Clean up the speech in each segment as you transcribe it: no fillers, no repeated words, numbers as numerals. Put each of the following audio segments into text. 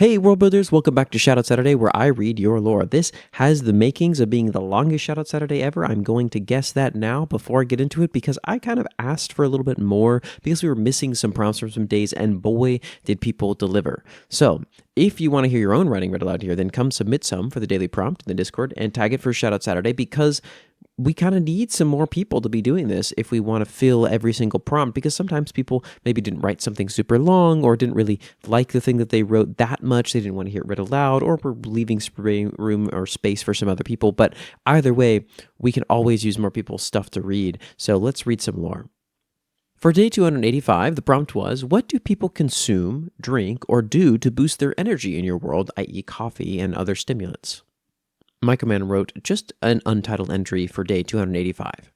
Hey world builders, welcome back to Shoutout Saturday where I read your lore. This has the makings of being the longest Shoutout Saturday ever. I'm going to guess that now before I get into it because I kind of asked for a little bit more because we were missing some prompts from some days and boy did people deliver. So if you want to hear your own writing read aloud here, then come submit some for the daily prompt in the Discord and tag it for Shoutout Saturday because we kind of need some more people to be doing this if we want to fill every single prompt, because sometimes people maybe didn't write something super long or didn't really like the thing that they wrote that much. They didn't want to hear it read aloud, or were leaving room or space for some other people. But either way, we can always use more people's stuff to read. So let's read some lore. For day 285, the prompt was, what do people consume, drink, or do to boost their energy in your world, i.e. coffee and other stimulants? MycoMan wrote just an untitled entry for day 285.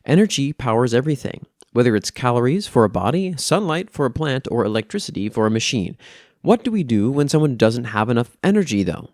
Energy powers everything, whether it's calories for a body, sunlight for a plant, or electricity for a machine. What do we do when someone doesn't have enough energy, though?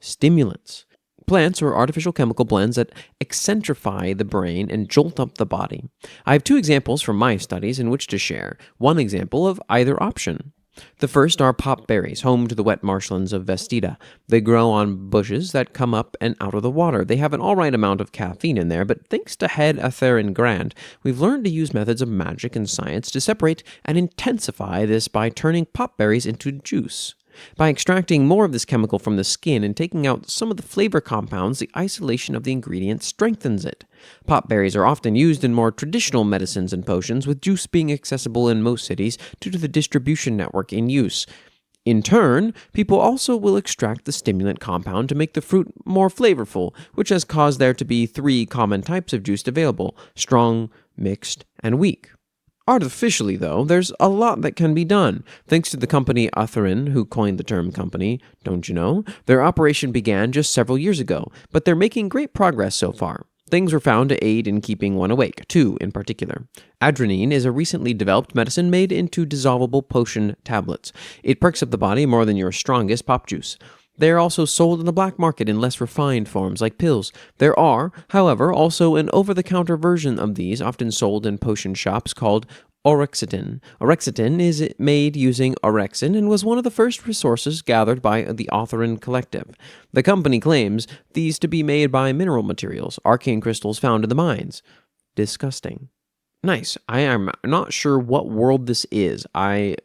Stimulants. Plants are artificial chemical blends that eccentrify the brain and jolt up the body. I have two examples from my studies in which to share, one example of either option. The first are pop berries, home to the wet marshlands of Vestida. They grow on bushes that come up and out of the water. They have an alright amount of caffeine in there, but thanks to head Atherin Grant, we've learned to use methods of magic and science to separate and intensify this by turning pop berries into juice. By extracting more of this chemical from the skin and taking out some of the flavor compounds, the isolation of the ingredient strengthens it. Pop berries are often used in more traditional medicines and potions, with juice being accessible in most cities due to the distribution network in use. In turn, people also will extract the stimulant compound to make the fruit more flavorful, which has caused there to be three common types of juice available: strong, mixed, and weak. Artificially, though, there's a lot that can be done. Thanks to the company Atherin, who coined the term company, don't you know? Their operation began just several years ago, but they're making great progress so far. Things were found to aid in keeping one awake, two in particular. Adrenine is a recently developed medicine made into dissolvable potion tablets. It perks up the body more than your strongest pop juice. They are also sold in the black market in less refined forms like pills. There are, however, also an over-the-counter version of these, often sold in potion shops, called Orexetin. Orexetin is made using orexin and was one of the first resources gathered by the Atherin Collective. The company claims these to be made by mineral materials, arcane crystals found in the mines. Disgusting. Nice. I am not sure what world this is. I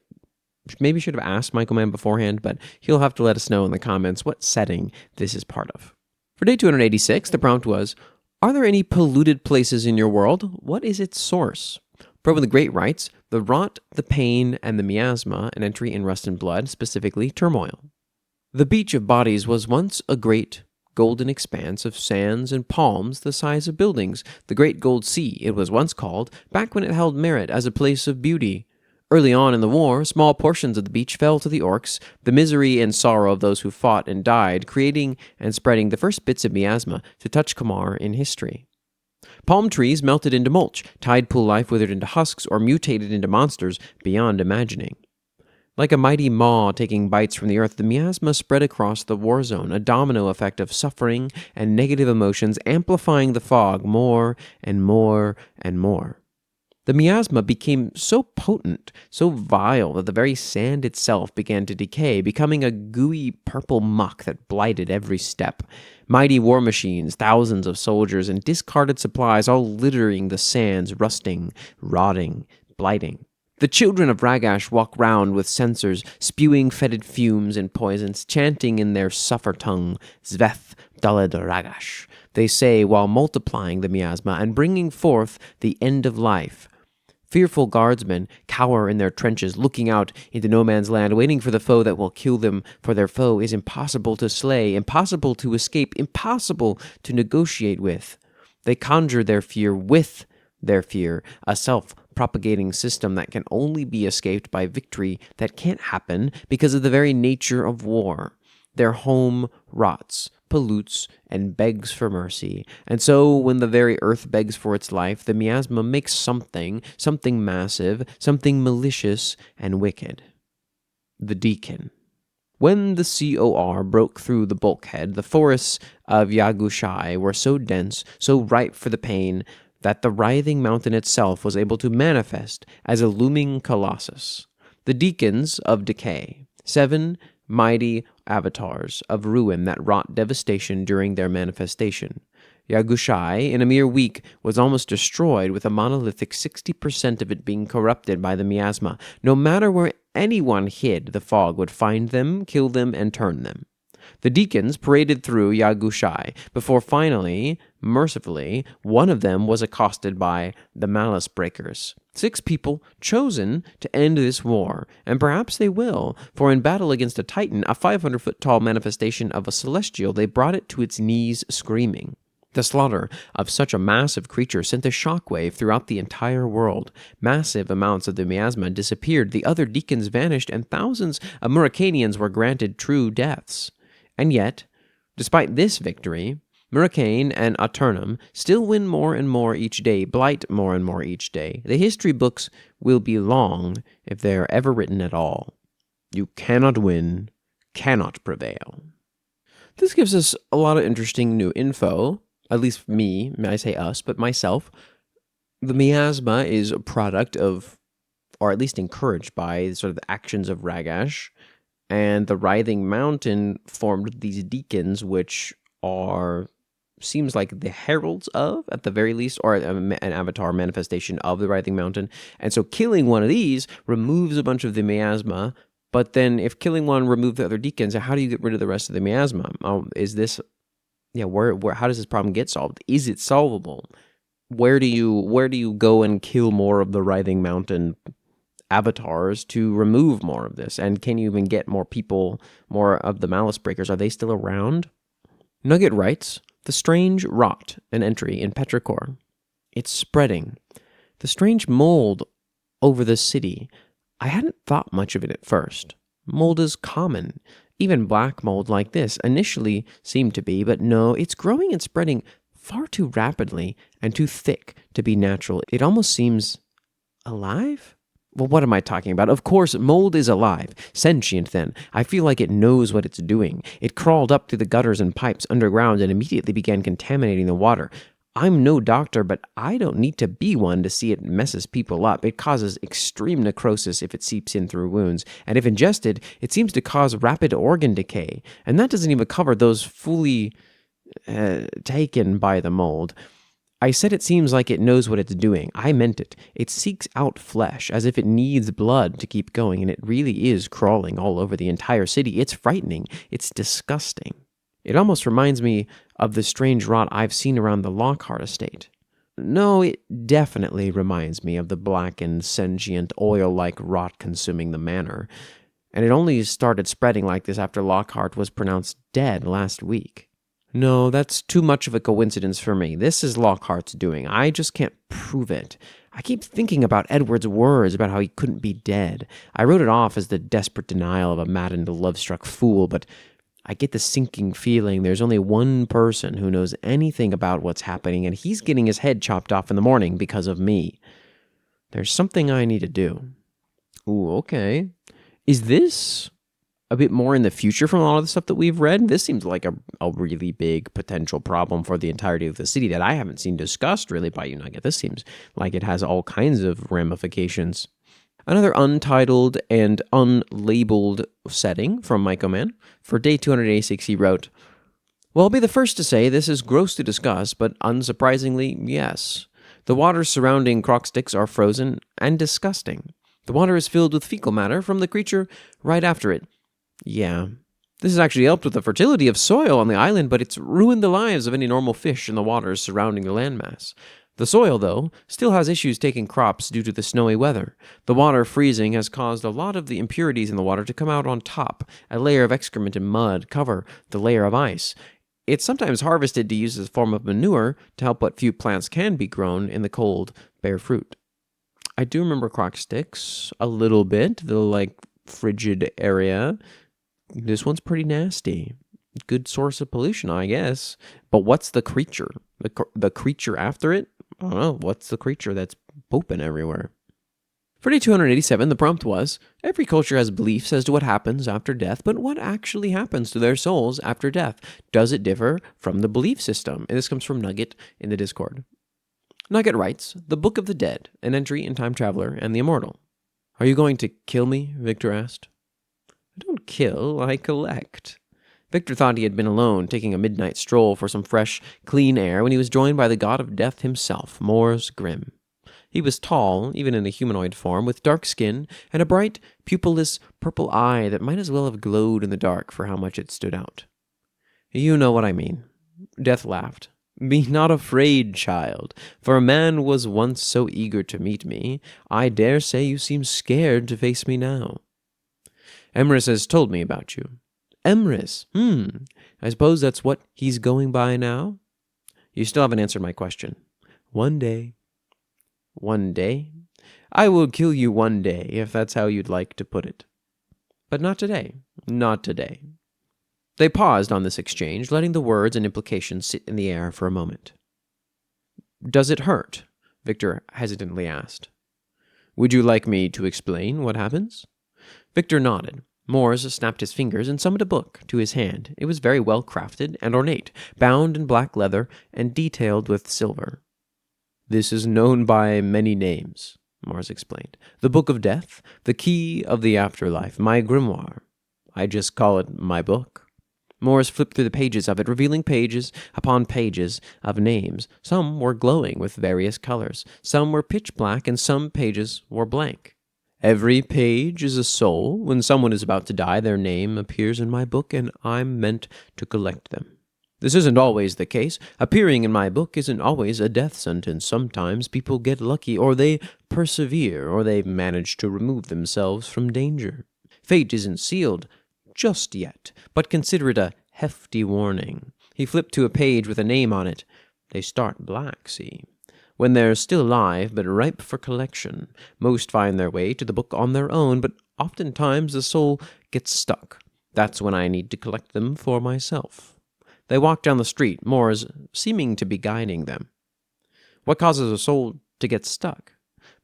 maybe should have asked MycoMan beforehand, but he'll have to let us know in the comments what setting this is part of. For day 286, the prompt was, are there any polluted places in your world? What is its source? Probe the Great writes, the rot, the pain, and the miasma, an entry in Rust and Blood, specifically turmoil. The beach of bodies was once a great golden expanse of sands and palms the size of buildings. The Great Gold Sea, it was once called, back when it held merit as a place of beauty. Early on in the war, small portions of the beach fell to the orcs, the misery and sorrow of those who fought and died, creating and spreading the first bits of miasma to touch Kamar in history. Palm trees melted into mulch, tide pool life withered into husks, or mutated into monsters beyond imagining. Like a mighty maw taking bites from the earth, the miasma spread across the war zone, a domino effect of suffering and negative emotions amplifying the fog more and more and more. The miasma became so potent, so vile, that the very sand itself began to decay, becoming a gooey purple muck that blighted every step. Mighty war machines, thousands of soldiers, and discarded supplies all littering the sands, rusting, rotting, blighting. The children of Ragash walk round with censers, spewing fetid fumes and poisons, chanting in their suffer tongue, Zveth Daled Ragash, they say while multiplying the miasma and bringing forth the end of life. Fearful guardsmen cower in their trenches, looking out into no man's land, waiting for the foe that will kill them, for their foe is impossible to slay, impossible to escape, impossible to negotiate with. They conjure their fear with their fear, a self-propagating system that can only be escaped by victory that can't happen because of the very nature of war. Their home rots, pollutes, and begs for mercy. And so, when the very earth begs for its life, the miasma makes something massive, something malicious and wicked. The Deacon. When the COR broke through the bulkhead, the forests of Yagushai were so dense, so ripe for the pain, that the writhing mountain itself was able to manifest as a looming colossus. The Deacons of Decay, 7 mighty avatars of ruin that wrought devastation during their manifestation. Yagushai, in a mere week, was almost destroyed, with a monolithic 60% of it being corrupted by the miasma. No matter where anyone hid, the fog would find them, kill them, and turn them. The deacons paraded through Yagushai before finally, mercifully, one of them was accosted by the Malice Breakers. 6 people chosen to end this war, and perhaps they will, for in battle against a Titan, a 500-foot-tall manifestation of a Celestial, they brought it to its knees screaming. The slaughter of such a massive creature sent a shockwave throughout the entire world. Massive amounts of the miasma disappeared, the other deacons vanished, and thousands of Murricanians were granted true deaths. And yet, despite this victory, Murricane and Aeternum still win more and more each day, blight more and more each day. The history books will be long if they are ever written at all. You cannot win, cannot prevail. This gives us a lot of interesting new info. At least me, I say us, but myself. The miasma is a product of, or at least encouraged by, sort of the actions of Ragash, and the Writhing Mountain formed these deacons, which are, seems like the heralds of, at the very least, or an avatar manifestation of the Writhing Mountain. And so killing one of these removes a bunch of the miasma, but then if killing one removes the other deacons, how do you get rid of the rest of the miasma? Is this... Yeah, how does this problem get solved? Is it solvable? Where do you go and kill more of the Writhing Mountain avatars to remove more of this? And can you even get more people, more of the Malice Breakers? Are they still around? Nugget writes, "The strange rot," an entry in Petrichor. It's spreading. The strange mold over the city. I hadn't thought much of it at first. Mold is common. Even black mold like this initially seemed to be, but no, it's growing and spreading far too rapidly and too thick to be natural. It almost seems alive? Well, what am I talking about? Of course, mold is alive. Sentient, then. I feel like it knows what it's doing. It crawled up through the gutters and pipes underground and immediately began contaminating the water. I'm no doctor, but I don't need to be one to see it messes people up. It causes extreme necrosis if it seeps in through wounds, and if ingested, it seems to cause rapid organ decay, and that doesn't even cover those fully taken by the mold. I said it seems like it knows what it's doing. I meant it. It seeks out flesh, as if it needs blood to keep going, and it really is crawling all over the entire city. It's frightening. It's disgusting. It almost reminds me of the strange rot I've seen around the Lockhart estate. No, it definitely reminds me of the blackened, sentient, oil-like rot consuming the manor. And it only started spreading like this after Lockhart was pronounced dead last week. No, that's too much of a coincidence for me. This is Lockhart's doing. I just can't prove it. I keep thinking about Edward's words about how he couldn't be dead. I wrote it off as the desperate denial of a maddened, love-struck fool, but I get the sinking feeling there's only one person who knows anything about what's happening, and he's getting his head chopped off in the morning because of me. There's something I need to do. Ooh, okay. Is this a bit more in the future from a lot of the stuff that we've read? This seems like a really big potential problem for the entirety of the city that I haven't seen discussed really by you, Nugget. This seems like it has all kinds of ramifications. Another untitled and unlabeled setting from MycoMan. For day 286, he wrote, "Well, I'll be the first to say this is gross to discuss, but unsurprisingly, yes. The waters surrounding Crocsticks are frozen and disgusting. The water is filled with fecal matter from the creature right after it. Yeah. This has actually helped with the fertility of soil on the island, but it's ruined the lives of any normal fish in the waters surrounding the landmass. The soil, though, still has issues taking crops due to the snowy weather. The water freezing has caused a lot of the impurities in the water to come out on top. A layer of excrement and mud cover the layer of ice. It's sometimes harvested to use as a form of manure to help what few plants can be grown in the cold, bare fruit." I do remember Crocsticks a little bit, the frigid area. This one's pretty nasty. Good source of pollution, I guess. But what's the creature? The creature after it? I don't know. What's the creature that's pooping everywhere? For day 287, the prompt was, every culture has beliefs as to what happens after death, but what actually happens to their souls after death? Does it differ from the belief system? And this comes from Nugget in the Discord. Nugget writes, "The Book of the Dead, an entry in Time Traveler and the Immortal." "Are you going to kill me?" Victor asked. I don't kill, I collect. Victor thought he had been alone, taking a midnight stroll for some fresh, clean air, when he was joined by the god of death himself, Mors Grimm. He was tall, even in a humanoid form, with dark skin and a bright, pupilless purple eye that might as well have glowed in the dark for how much it stood out. You know what I mean. Death laughed. Be not afraid, child, for a man was once so eager to meet me, I dare say you seem scared to face me now. Emrys has told me about you. Emrys? I suppose that's what he's going by now? You still haven't answered my question. One day. One day? I will kill you one day, if that's how you'd like to put it. But not today. Not today. They paused on this exchange, letting the words and implications sit in the air for a moment. Does it hurt? Victor hesitantly asked. Would you like me to explain what happens? Victor nodded. Mors snapped his fingers and summoned a book to his hand. It was very well crafted and ornate, bound in black leather and detailed with silver. This is known by many names, Mors explained. The Book of Death, the Key of the Afterlife, my grimoire. I just call it my book. Mors flipped through the pages of it, revealing pages upon pages of names. Some were glowing with various colors, some were pitch black, and some pages were blank. Every page is a soul. When someone is about to die, their name appears in my book, and I'm meant to collect them. This isn't always the case. Appearing in my book isn't always a death sentence. Sometimes people get lucky, or they persevere, or they manage to remove themselves from danger. Fate isn't sealed just yet, but consider it a hefty warning. He flipped to a page with a name on it. They start black, see? When they're still alive, but ripe for collection. Most find their way to the book on their own, but oftentimes the soul gets stuck. That's when I need to collect them for myself. They walked down the street, Mors seeming to be guiding them. What causes a soul to get stuck?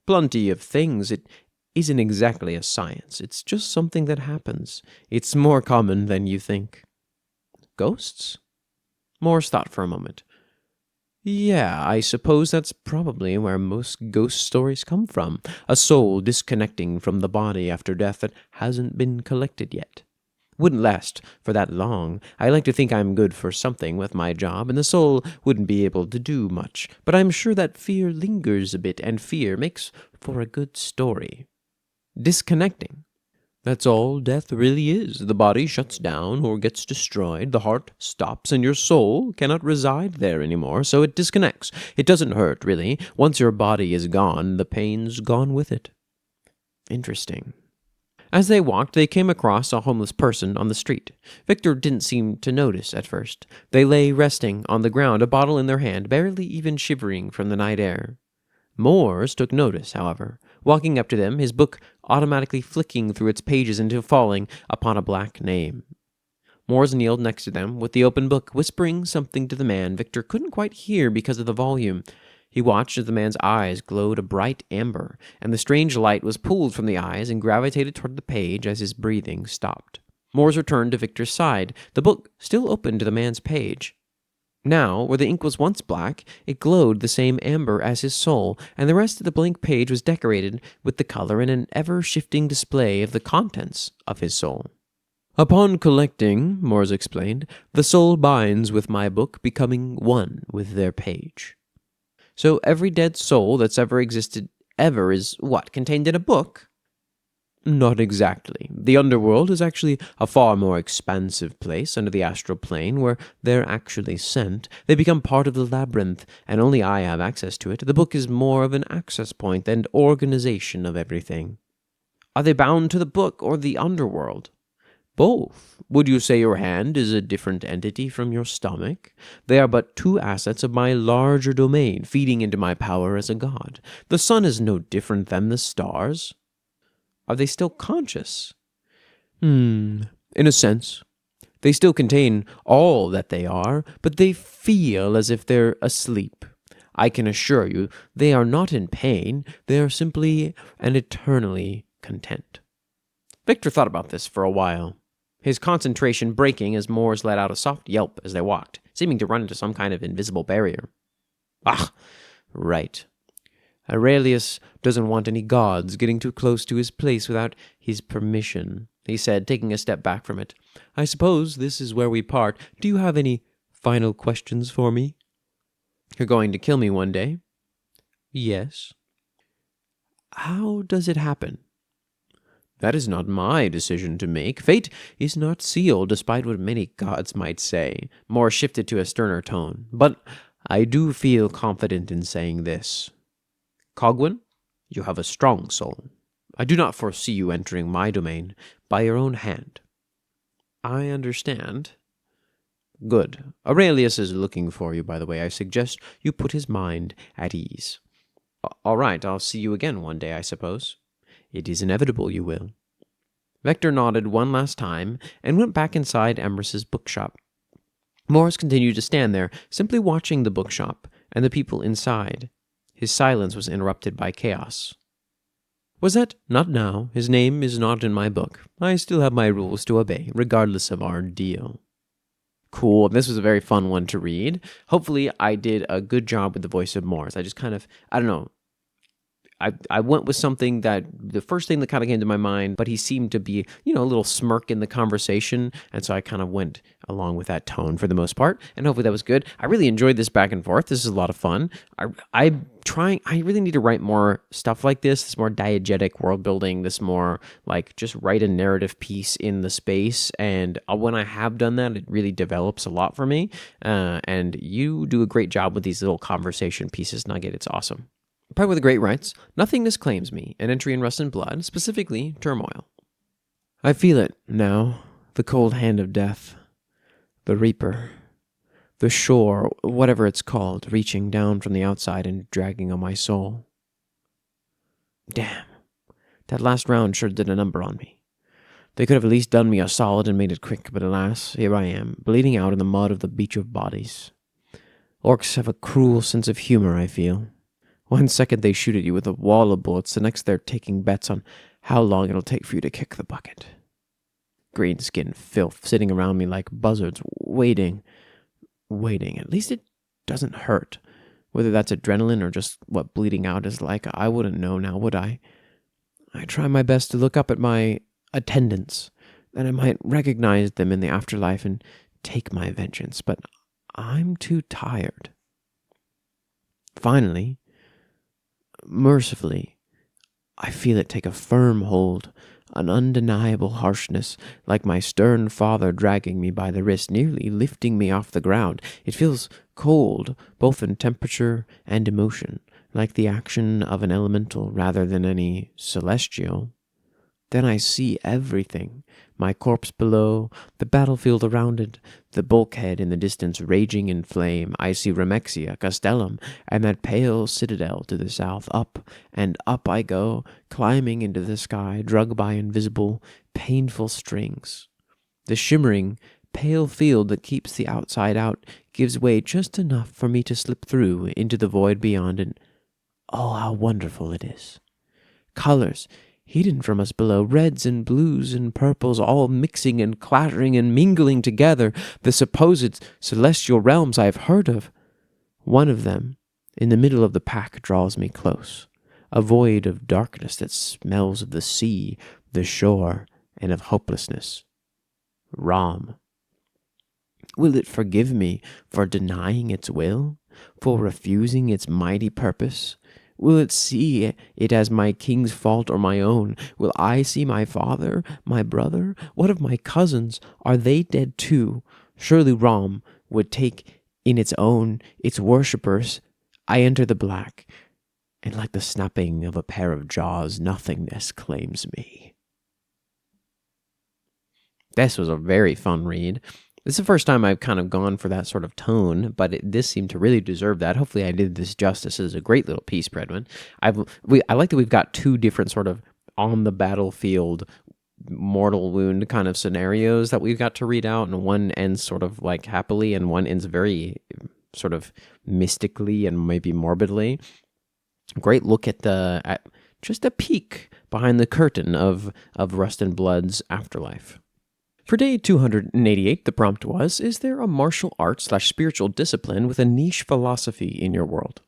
Plenty of things. It isn't exactly a science. It's just something that happens. It's more common than you think. Ghosts? Mors thought for a moment. Yeah, I suppose that's probably where most ghost stories come from. A soul disconnecting from the body after death that hasn't been collected yet. Wouldn't last for that long. I like to think I'm good for something with my job, and the soul wouldn't be able to do much. But I'm sure that fear lingers a bit, and fear makes for a good story. Disconnecting. That's all death really is. The body shuts down or gets destroyed, the heart stops, and your soul cannot reside there anymore, so it disconnects. It doesn't hurt, really. Once your body is gone, the pain's gone with it. Interesting. As they walked, they came across a homeless person on the street. Victor didn't seem to notice at first. They lay resting on the ground, a bottle in their hand, barely even shivering from the night air. Mors took notice, however, walking up to them, his book automatically flicking through its pages until falling upon a black name. Mors kneeled next to them with the open book, whispering something to the man Victor couldn't quite hear because of the volume. He watched as the man's eyes glowed a bright amber, and the strange light was pulled from the eyes and gravitated toward the page as his breathing stopped. Mors returned to Victor's side, the book still open to the man's page. Now, where the ink was once black, it glowed the same amber as his soul, and the rest of the blank page was decorated with the color in an ever-shifting display of the contents of his soul. Upon collecting, Mors explained, the soul binds with my book, becoming one with their page. So every dead soul that's ever existed ever is, what, contained in a book? Not exactly. The underworld is actually a far more expansive place under the astral plane where they're actually sent. They become part of the labyrinth, and only I have access to it. The book is more of an access point and organization of everything. Are they bound to the book or the underworld? Both. Would you say your hand is a different entity from your stomach? They are but two assets of my larger domain, feeding into my power as a god. The sun is no different than the stars. Are they still conscious? In a sense. They still contain all that they are, but they feel as if they're asleep. I can assure you, they are not in pain. They are simply and eternally content. Victor thought about this for a while, his concentration breaking as Mors let out a soft yelp as they walked, seeming to run into some kind of invisible barrier. Ah, right. Aurelius doesn't want any gods getting too close to his place without his permission. he said, taking a step back from it. I suppose this is where we part. Do you have any final questions for me? You're going to kill me one day? Yes. How does it happen? That is not my decision to make. Fate is not sealed, despite what many gods might say. Moore shifted to a sterner tone. But I do feel confident in saying this. Cogwin, you have a strong soul. I do not foresee you entering my domain by your own hand. I understand. Good. Aurelius is looking for you, by the way. I suggest you put his mind at ease. All right, I'll see you again one day, I suppose. It is inevitable you will. Vector nodded one last time and went back inside Emrys's bookshop. Morris continued to stand there, simply watching the bookshop and the people inside. His silence was interrupted by chaos. Was that? Not now. His name is not in my book. I still have my rules to obey, regardless of our deal. Cool. This was a very fun one to read. Hopefully, I did a good job with the voice of Morris. I just kind of, I don't know. I went with something that the first thing that kind of came to my mind, but he seemed to be, a little smirk in the conversation. And so I kind of went along with that tone for the most part. And hopefully that was good. I really enjoyed this back and forth. This is a lot of fun. I really need to write more stuff like this more diegetic world building, this more like just write a narrative piece in the space. And when I have done that, it really develops a lot for me. And you do a great job with these little conversation pieces, Nugget. It's awesome. Part with the great rights, nothingness claims me, an entry in Rust and Blood, specifically turmoil. I feel it now, the cold hand of death, the reaper, the shore, whatever it's called, reaching down from the outside and dragging on my soul. Damn, that last round sure did a number on me. They could have at least done me a solid and made it quick, but alas, here I am, bleeding out in the mud of the beach of bodies. Orcs have a cruel sense of humor, I feel. One second they shoot at you with a wall of bullets, the next they're taking bets on how long it'll take for you to kick the bucket. Green-skinned filth sitting around me like buzzards, waiting. At least it doesn't hurt. Whether that's adrenaline or just what bleeding out is like, I wouldn't know now, would I? I try my best to look up at my attendants, that I might recognize them in the afterlife and take my vengeance, but I'm too tired. Finally, mercifully, I feel it take a firm hold, an undeniable harshness, like my stern father dragging me by the wrist, nearly lifting me off the ground. It feels cold, both in temperature and emotion, like the action of an elemental rather than any celestial. Then I see everything, my corpse below, the battlefield around it, the bulkhead in the distance raging in flame. I see Remexia, Castellum, and that pale citadel to the south. Up and up I go, climbing into the sky, drugged by invisible, painful strings. The shimmering, pale field that keeps the outside out gives way just enough for me to slip through into the void beyond, and oh, how wonderful it is. Colors hidden from us below, reds and blues and purples, all mixing and clattering and mingling together, the supposed celestial realms I have heard of. One of them, in the middle of the pack, draws me close, a void of darkness that smells of the sea, the shore, and of hopelessness. Ram. Will it forgive me for denying its will, for refusing its mighty purpose? Will it see it as my king's fault or my own? Will I see my father, my brother? What of my cousins? Are they dead too? Surely Ram would take in its own, its worshippers. I enter the black, and like the snapping of a pair of jaws, nothingness claims me. This was a very fun read. This is the first time I've kind of gone for that sort of tone, but this seemed to really deserve that. Hopefully I did this justice. This is a great little piece, Predwin. I like that we've got two different sort of on the battlefield mortal wound kind of scenarios that we've got to read out, and one ends sort of like happily and one ends very sort of mystically and maybe morbidly. Great look at just a peek behind the curtain of Rust and Blood's afterlife. For day 288, the prompt was, is there a martial art/spiritual discipline with a niche philosophy in your world?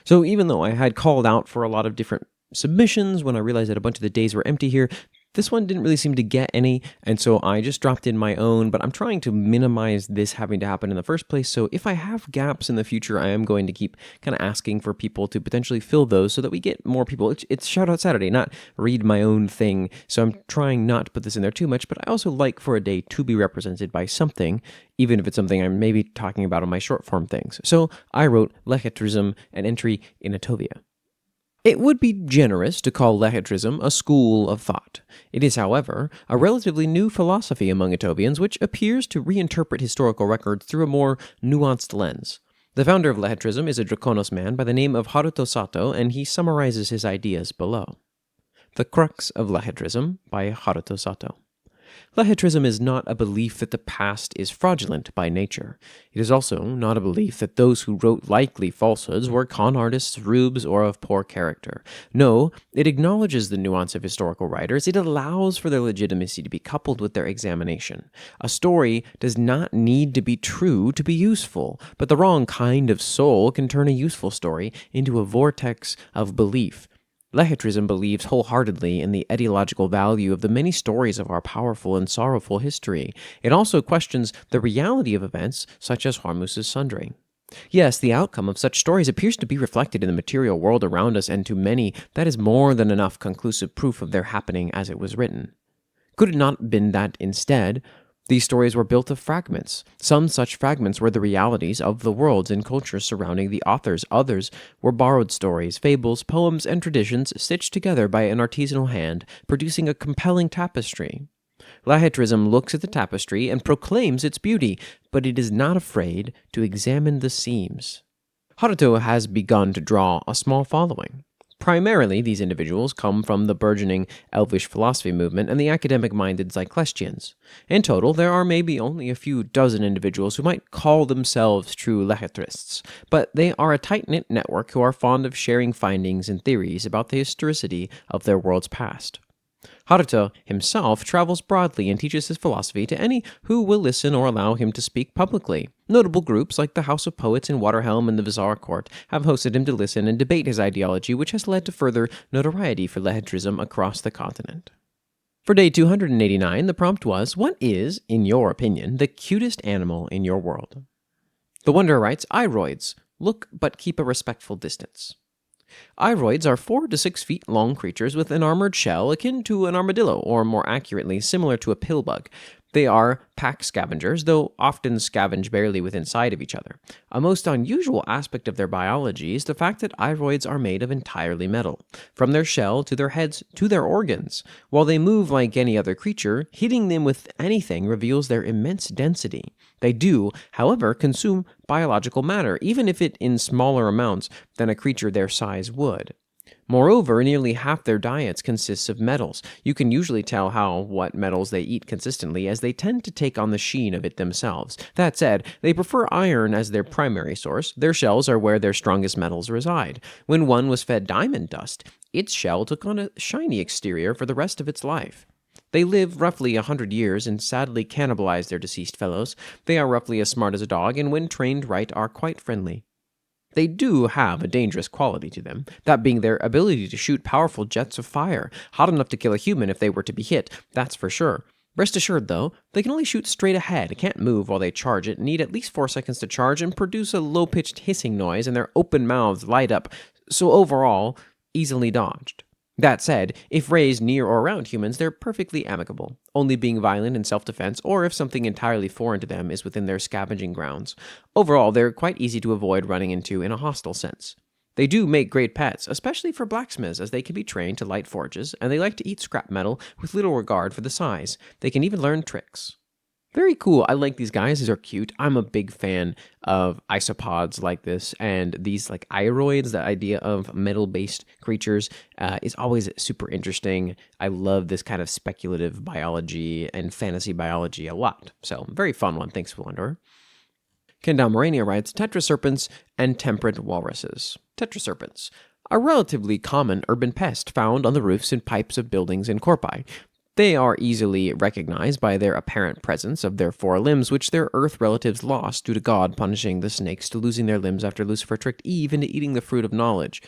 So even though I had called out for a lot of different submissions when I realized that a bunch of the days were empty here, This one didn't really seem to get any, and so I just dropped in my own, but I'm trying to minimize this having to happen in the first place, so if I have gaps in the future, I am going to keep kind of asking for people to potentially fill those so that we get more people. It's Shoutout Saturday, not read my own thing, so I'm trying not to put this in there too much, but I also like for a day to be represented by something, even if it's something I'm maybe talking about on my short form things. So I wrote Lechetrism, an entry in Atovia. It would be generous to call Lechetrism a school of thought. It is, however, a relatively new philosophy among Etovians which appears to reinterpret historical records through a more nuanced lens. The founder of Lechetrism is a Draconos man by the name of Haruto Sato, and he summarizes his ideas below. The Crux of Lechetrism by Haruto Sato. Lechetrism is not a belief that the past is fraudulent by nature. It is also not a belief that those who wrote likely falsehoods were con artists, rubes, or of poor character. No, it acknowledges the nuance of historical writers. It allows for their legitimacy to be coupled with their examination. A story does not need to be true to be useful, but the wrong kind of soul can turn a useful story into a vortex of belief. Lechetrism believes wholeheartedly in the etiological value of the many stories of our powerful and sorrowful history. It also questions the reality of events such as Auhminous' sundering. Yes, the outcome of such stories appears to be reflected in the material world around us, and to many, that is more than enough conclusive proof of their happening as it was written. Could it not have been that instead, these stories were built of fragments? Some such fragments were the realities of the worlds and cultures surrounding the authors. Others were borrowed stories, fables, poems, and traditions stitched together by an artisanal hand, producing a compelling tapestry. Lechetrism looks at the tapestry and proclaims its beauty, but it is not afraid to examine the seams. Haruto has begun to draw a small following. Primarily, these individuals come from the burgeoning elvish philosophy movement and the academic-minded Zyklestians. In total, there are maybe only a few dozen individuals who might call themselves true Lechetrists, but they are a tight-knit network who are fond of sharing findings and theories about the historicity of their world's past. Haruto himself travels broadly and teaches his philosophy to any who will listen or allow him to speak publicly. Notable groups like the House of Poets in Waterhelm and the Vizar Court have hosted him to listen and debate his ideology, which has led to further notoriety for Lechetrism across the continent. For day 289, the prompt was, what is, in your opinion, the cutest animal in your world? The Wanderer writes, Iroids. Look, but keep a respectful distance. Iroids are 4 to 6 feet long creatures with an armored shell akin to an armadillo, or more accurately, similar to a pillbug. They are pack scavengers, though often scavenge barely within sight of each other. A most unusual aspect of their biology is the fact that iroids are made of entirely metal, from their shell to their heads to their organs. While they move like any other creature, hitting them with anything reveals their immense density. They do, however, consume biological matter, even if it in smaller amounts than a creature their size would. Moreover, nearly half their diets consists of metals. You can usually tell what metals they eat consistently, as they tend to take on the sheen of it themselves. That said, they prefer iron as their primary source. Their shells are where their strongest metals reside. When one was fed diamond dust, its shell took on a shiny exterior for the rest of its life. They live roughly 100 years and sadly cannibalize their deceased fellows. They are roughly as smart as a dog, and when trained right, are quite friendly. They do have a dangerous quality to them, that being their ability to shoot powerful jets of fire, hot enough to kill a human if they were to be hit, that's for sure. Rest assured, though, they can only shoot straight ahead, can't move while they charge it, need at least 4 seconds to charge, and produce a low-pitched hissing noise, and their open mouths light up, so overall, easily dodged. That said, if raised near or around humans, they're perfectly amicable, only being violent in self-defense or if something entirely foreign to them is within their scavenging grounds. Overall, they're quite easy to avoid running into in a hostile sense. They do make great pets, especially for blacksmiths, as they can be trained to light forges, and they like to eat scrap metal with little regard for the size. They can even learn tricks. Very cool. I like these guys. These are cute. I'm a big fan of isopods like this, and these like iroids, the idea of metal-based creatures, is always super interesting. I love this kind of speculative biology and fantasy biology a lot. So, very fun one. Thanks, Wanderer. Kendamarania writes, tetraserpents and temperate walruses. Tetraserpents, a relatively common urban pest found on the roofs and pipes of buildings in Corpi. They are easily recognized by their apparent presence of their 4 limbs, which their earth relatives lost due to God punishing the snakes to losing their limbs after Lucifer tricked Eve into eating the fruit of knowledge.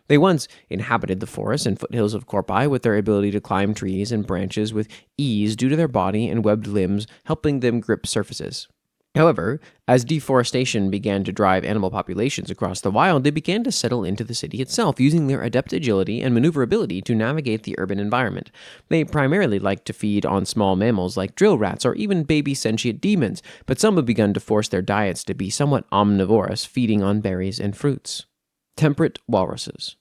They once inhabited the forests and foothills of Corpi with their ability to climb trees and branches with ease due to their body and webbed limbs, helping them grip surfaces. However, as deforestation began to drive animal populations across the wild, they began to settle into the city itself, using their adept agility and maneuverability to navigate the urban environment. They primarily liked to feed on small mammals like drill rats or even baby sentient demons, but some have begun to force their diets to be somewhat omnivorous, feeding on berries and fruits. Temperate walruses.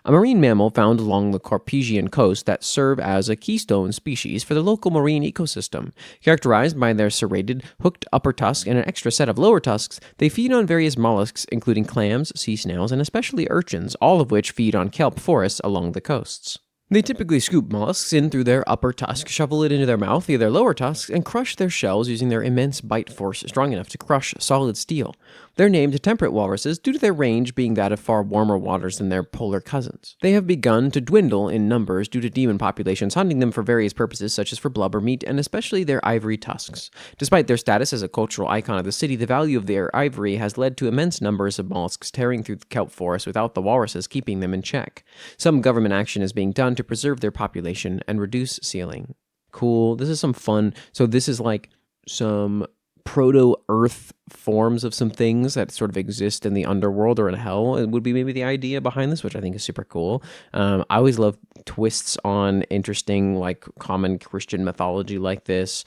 A marine mammal found along the Carpathian coast that serve as a keystone species for the local marine ecosystem. Characterized by their serrated, hooked upper tusk and an extra set of lower tusks, they feed on various mollusks including clams, sea snails, and especially urchins, all of which feed on kelp forests along the coasts. They typically scoop mollusks in through their upper tusk, shovel it into their mouth via their lower tusks, and crush their shells using their immense bite force strong enough to crush solid steel. They're named temperate walruses due to their range being that of far warmer waters than their polar cousins. They have begun to dwindle in numbers due to demon populations hunting them for various purposes such as for blubber meat and especially their ivory tusks. Despite their status as a cultural icon of the city, the value of their ivory has led to immense numbers of mollusks tearing through the kelp forest without the walruses keeping them in check. Some government action is being done to preserve their population and reduce sealing. Cool. This is some fun. So this is like some proto-Earth forms of some things that sort of exist in the underworld or in hell. It would be maybe the idea behind this, which I think is super cool. I always love twists on interesting, like, common Christian mythology like this.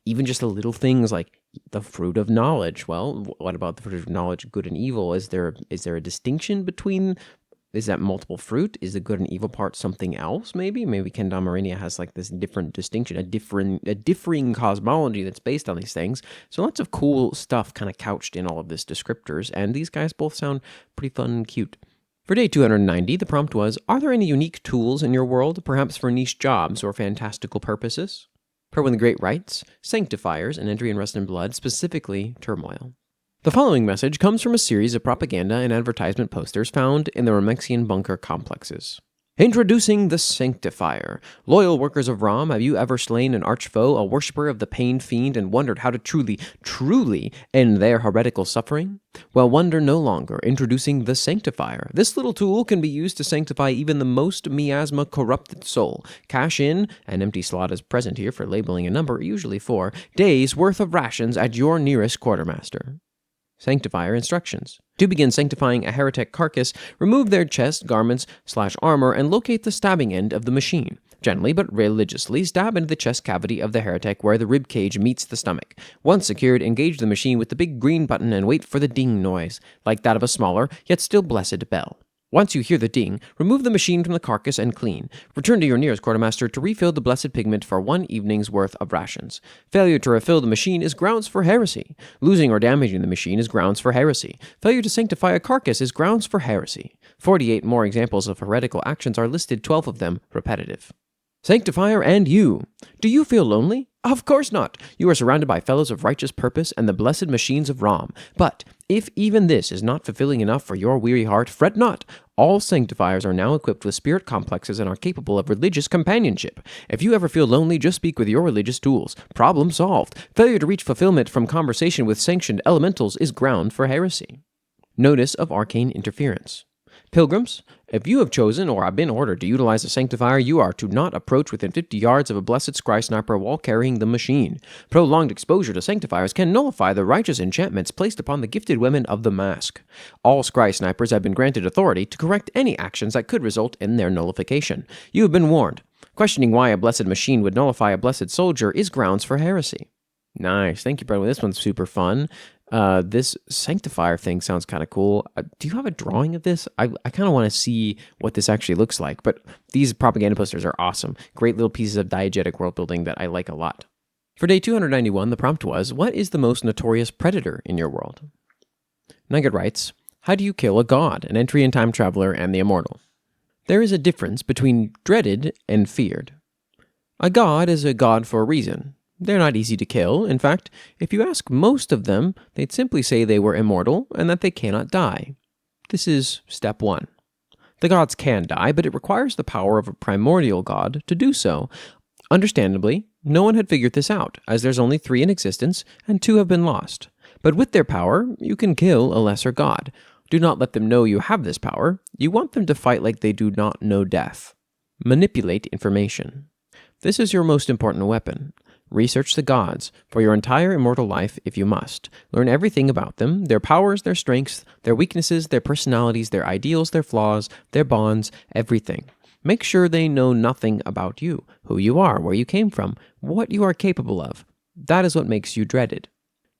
Even just the little things like the fruit of knowledge. Well, what about the fruit of knowledge, good and evil? Is there a distinction between... Is that multiple fruit? Is the good and evil part something else, maybe? Maybe Kendamarania has like this different distinction, a differing cosmology that's based on these things. So lots of cool stuff kind of couched in all of this descriptors, and these guys both sound pretty fun and cute. For day 290, the prompt was, are there any unique tools in your world, perhaps for niche jobs or fantastical purposes? Per one of the great rites, sanctifiers, and entry in rust and blood, specifically turmoil. The following message comes from a series of propaganda and advertisement posters found in the Romexian bunker complexes. Introducing the Sanctifier. Loyal workers of Rom, have you ever slain an archfoe, a worshipper of the pain fiend, and wondered how to truly end their heretical suffering? Well, wonder no longer. Introducing the Sanctifier. This little tool can be used to sanctify even the most miasma-corrupted soul. Cash in, an empty slot is present here for labeling a number, usually 4, days' worth of rations at your nearest quartermaster. Sanctifier instructions. To begin sanctifying a heretic carcass, remove their chest, garments, /armor, and locate the stabbing end of the machine. Gently but religiously stab into the chest cavity of the heretic where the rib cage meets the stomach. Once secured, engage the machine with the big green button and wait for the ding noise, like that of a smaller, yet still blessed bell. Once you hear the ding, remove the machine from the carcass and clean. Return to your nearest quartermaster to refill the blessed pigment for 1 evening's worth of rations. Failure to refill the machine is grounds for heresy. Losing or damaging the machine is grounds for heresy. Failure to sanctify a carcass is grounds for heresy. 48 more examples of heretical actions are listed, 12 of them repetitive. Sanctifier and you. Do you feel lonely? Of course not. You are surrounded by fellows of righteous purpose and the blessed machines of Rom. But if even this is not fulfilling enough for your weary heart, fret not. All sanctifiers are now equipped with spirit complexes and are capable of religious companionship. If you ever feel lonely, just speak with your religious tools. Problem solved. Failure to reach fulfillment from conversation with sanctioned elementals is ground for heresy. Notice of arcane interference. Pilgrims, if you have chosen or have been ordered to utilize the Sanctifier, you are to not approach within 50 yards of a blessed scry sniper while carrying the machine. Prolonged exposure to Sanctifiers can nullify the righteous enchantments placed upon the gifted women of the mask. All scry snipers have been granted authority to correct any actions that could result in their nullification. You have been warned. Questioning why a blessed machine would nullify a blessed soldier is grounds for heresy. Nice. Thank you, Brendan. This one's super fun. This Sanctifier thing sounds kind of cool. Do you have a drawing of this? I kind of want to see what this actually looks like, but these propaganda posters are awesome. Great little pieces of diegetic world building that I like a lot. For day 291, the prompt was, what is the most notorious predator in your world? Nugget writes, how do you kill a god, an entry in time traveler, and the immortal? There is a difference between dreaded and feared. A god is a god for a reason. They're not easy to kill. In fact, if you ask most of them, they'd simply say they were immortal and that they cannot die. This is step 1. The gods can die, but it requires the power of a primordial god to do so. Understandably, no one had figured this out, as there's only 3 in existence and 2 have been lost. But with their power, you can kill a lesser god. Do not let them know you have this power. You want them to fight like they do not know death. Manipulate information. This is your most important weapon. Research the gods for your entire immortal life if you must. Learn everything about them, their powers, their strengths, their weaknesses, their personalities, their ideals, their flaws, their bonds, everything. Make sure they know nothing about you, who you are, where you came from, what you are capable of. That is what makes you dreaded.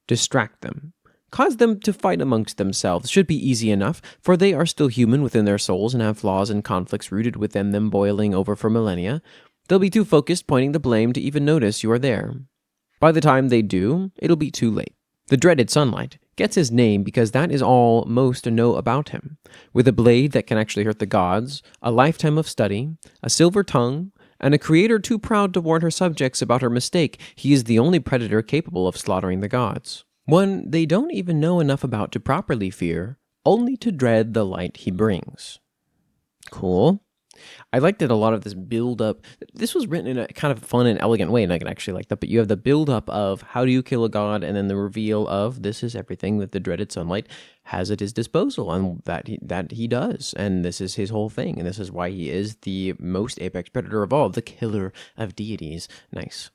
Distract them. Cause them to fight amongst themselves should be easy enough, for they are still human within their souls and have flaws and conflicts rooted within them boiling over for millennia. They'll be too focused pointing the blame to even notice you are there. By the time they do, it'll be too late. The dreaded sunlight gets his name because that is all most know about him. With a blade that can actually hurt the gods, a lifetime of study, a silver tongue, and a creator too proud to warn her subjects about her mistake, he is the only predator capable of slaughtering the gods. One they don't even know enough about to properly fear, only to dread the light he brings. Cool. I liked that a lot of this build-up, this was written in a kind of fun and elegant way, and I can actually like that, but you have the build-up of how do you kill a god, and then the reveal of this is everything that the dreaded sunlight has at his disposal, and that he does, and this is his whole thing, and this is why he is the most apex predator of all, the killer of deities. Nice.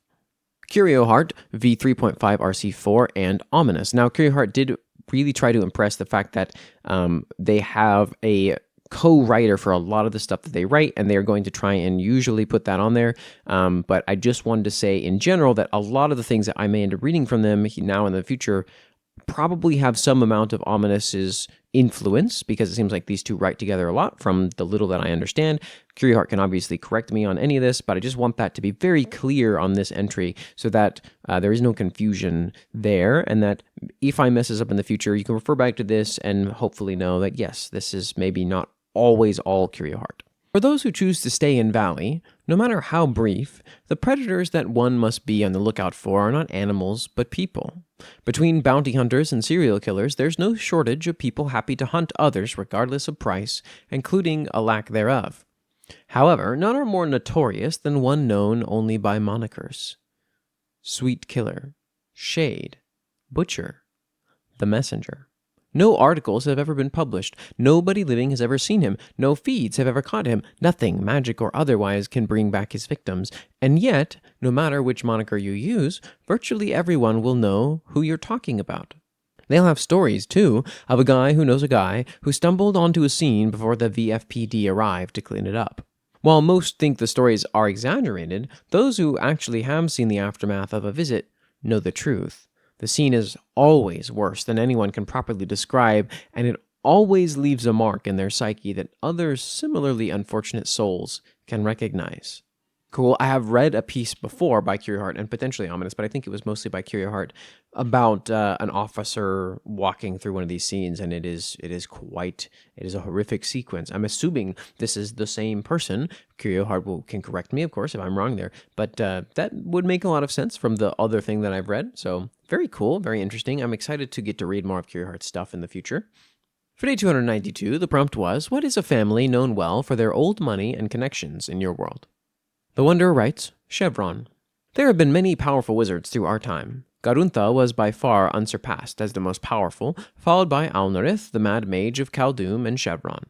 Curio Heart, V3.5 RC4, and Auhminous. Now, Curio Heart did really try to impress the fact that they have a co-writer for a lot of the stuff that they write, and they're going to try and usually put that on there. But I just wanted to say in general that a lot of the things that I may end up reading from them now in the future probably have some amount of Auhminous's influence, because it seems like these two write together a lot from the little that I understand. Curio Heart can obviously correct me on any of this, but I just want that to be very clear on this entry so that there is no confusion there, and that if I messes up in the future, you can refer back to this and hopefully know that, yes, this is maybe not always all Curio Heart. For those who choose to stay in Valley, no matter how brief, the predators that one must be on the lookout for are not animals, but people. Between bounty hunters and serial killers, there's no shortage of people happy to hunt others regardless of price, including a lack thereof. However, none are more notorious than one known only by monikers. Sweet Killer, Shade, Butcher, The Messenger. No articles have ever been published. Nobody living has ever seen him. No feeds have ever caught him. Nothing, magic or otherwise, can bring back his victims. And yet, no matter which moniker you use, virtually everyone will know who you're talking about. They'll have stories, too, of a guy who knows a guy who stumbled onto a scene before the VFPD arrived to clean it up. While most think the stories are exaggerated, those who actually have seen the aftermath of a visit know the truth. The scene is always worse than anyone can properly describe, and it always leaves a mark in their psyche that other similarly unfortunate souls can recognize. Cool. I have read a piece before by Curio Heart and potentially Auhminous, but I think it was mostly by Curio Heart about an officer walking through one of these scenes, and it is a horrific sequence. I'm assuming this is the same person. Curio Heart can correct me, of course, if I'm wrong there, but that would make a lot of sense from the other thing that I've read. So very cool, very interesting. I'm excited to get to read more of Curio Heart's stuff in the future. For day 292, the prompt was, what is a family known well for their old money and connections in your world? The Wanderer writes, Chevron. There have been many powerful wizards through our time. Garuntha was by far unsurpassed as the most powerful, followed by Alnorith, the Mad Mage of Khaldum, and Chevron.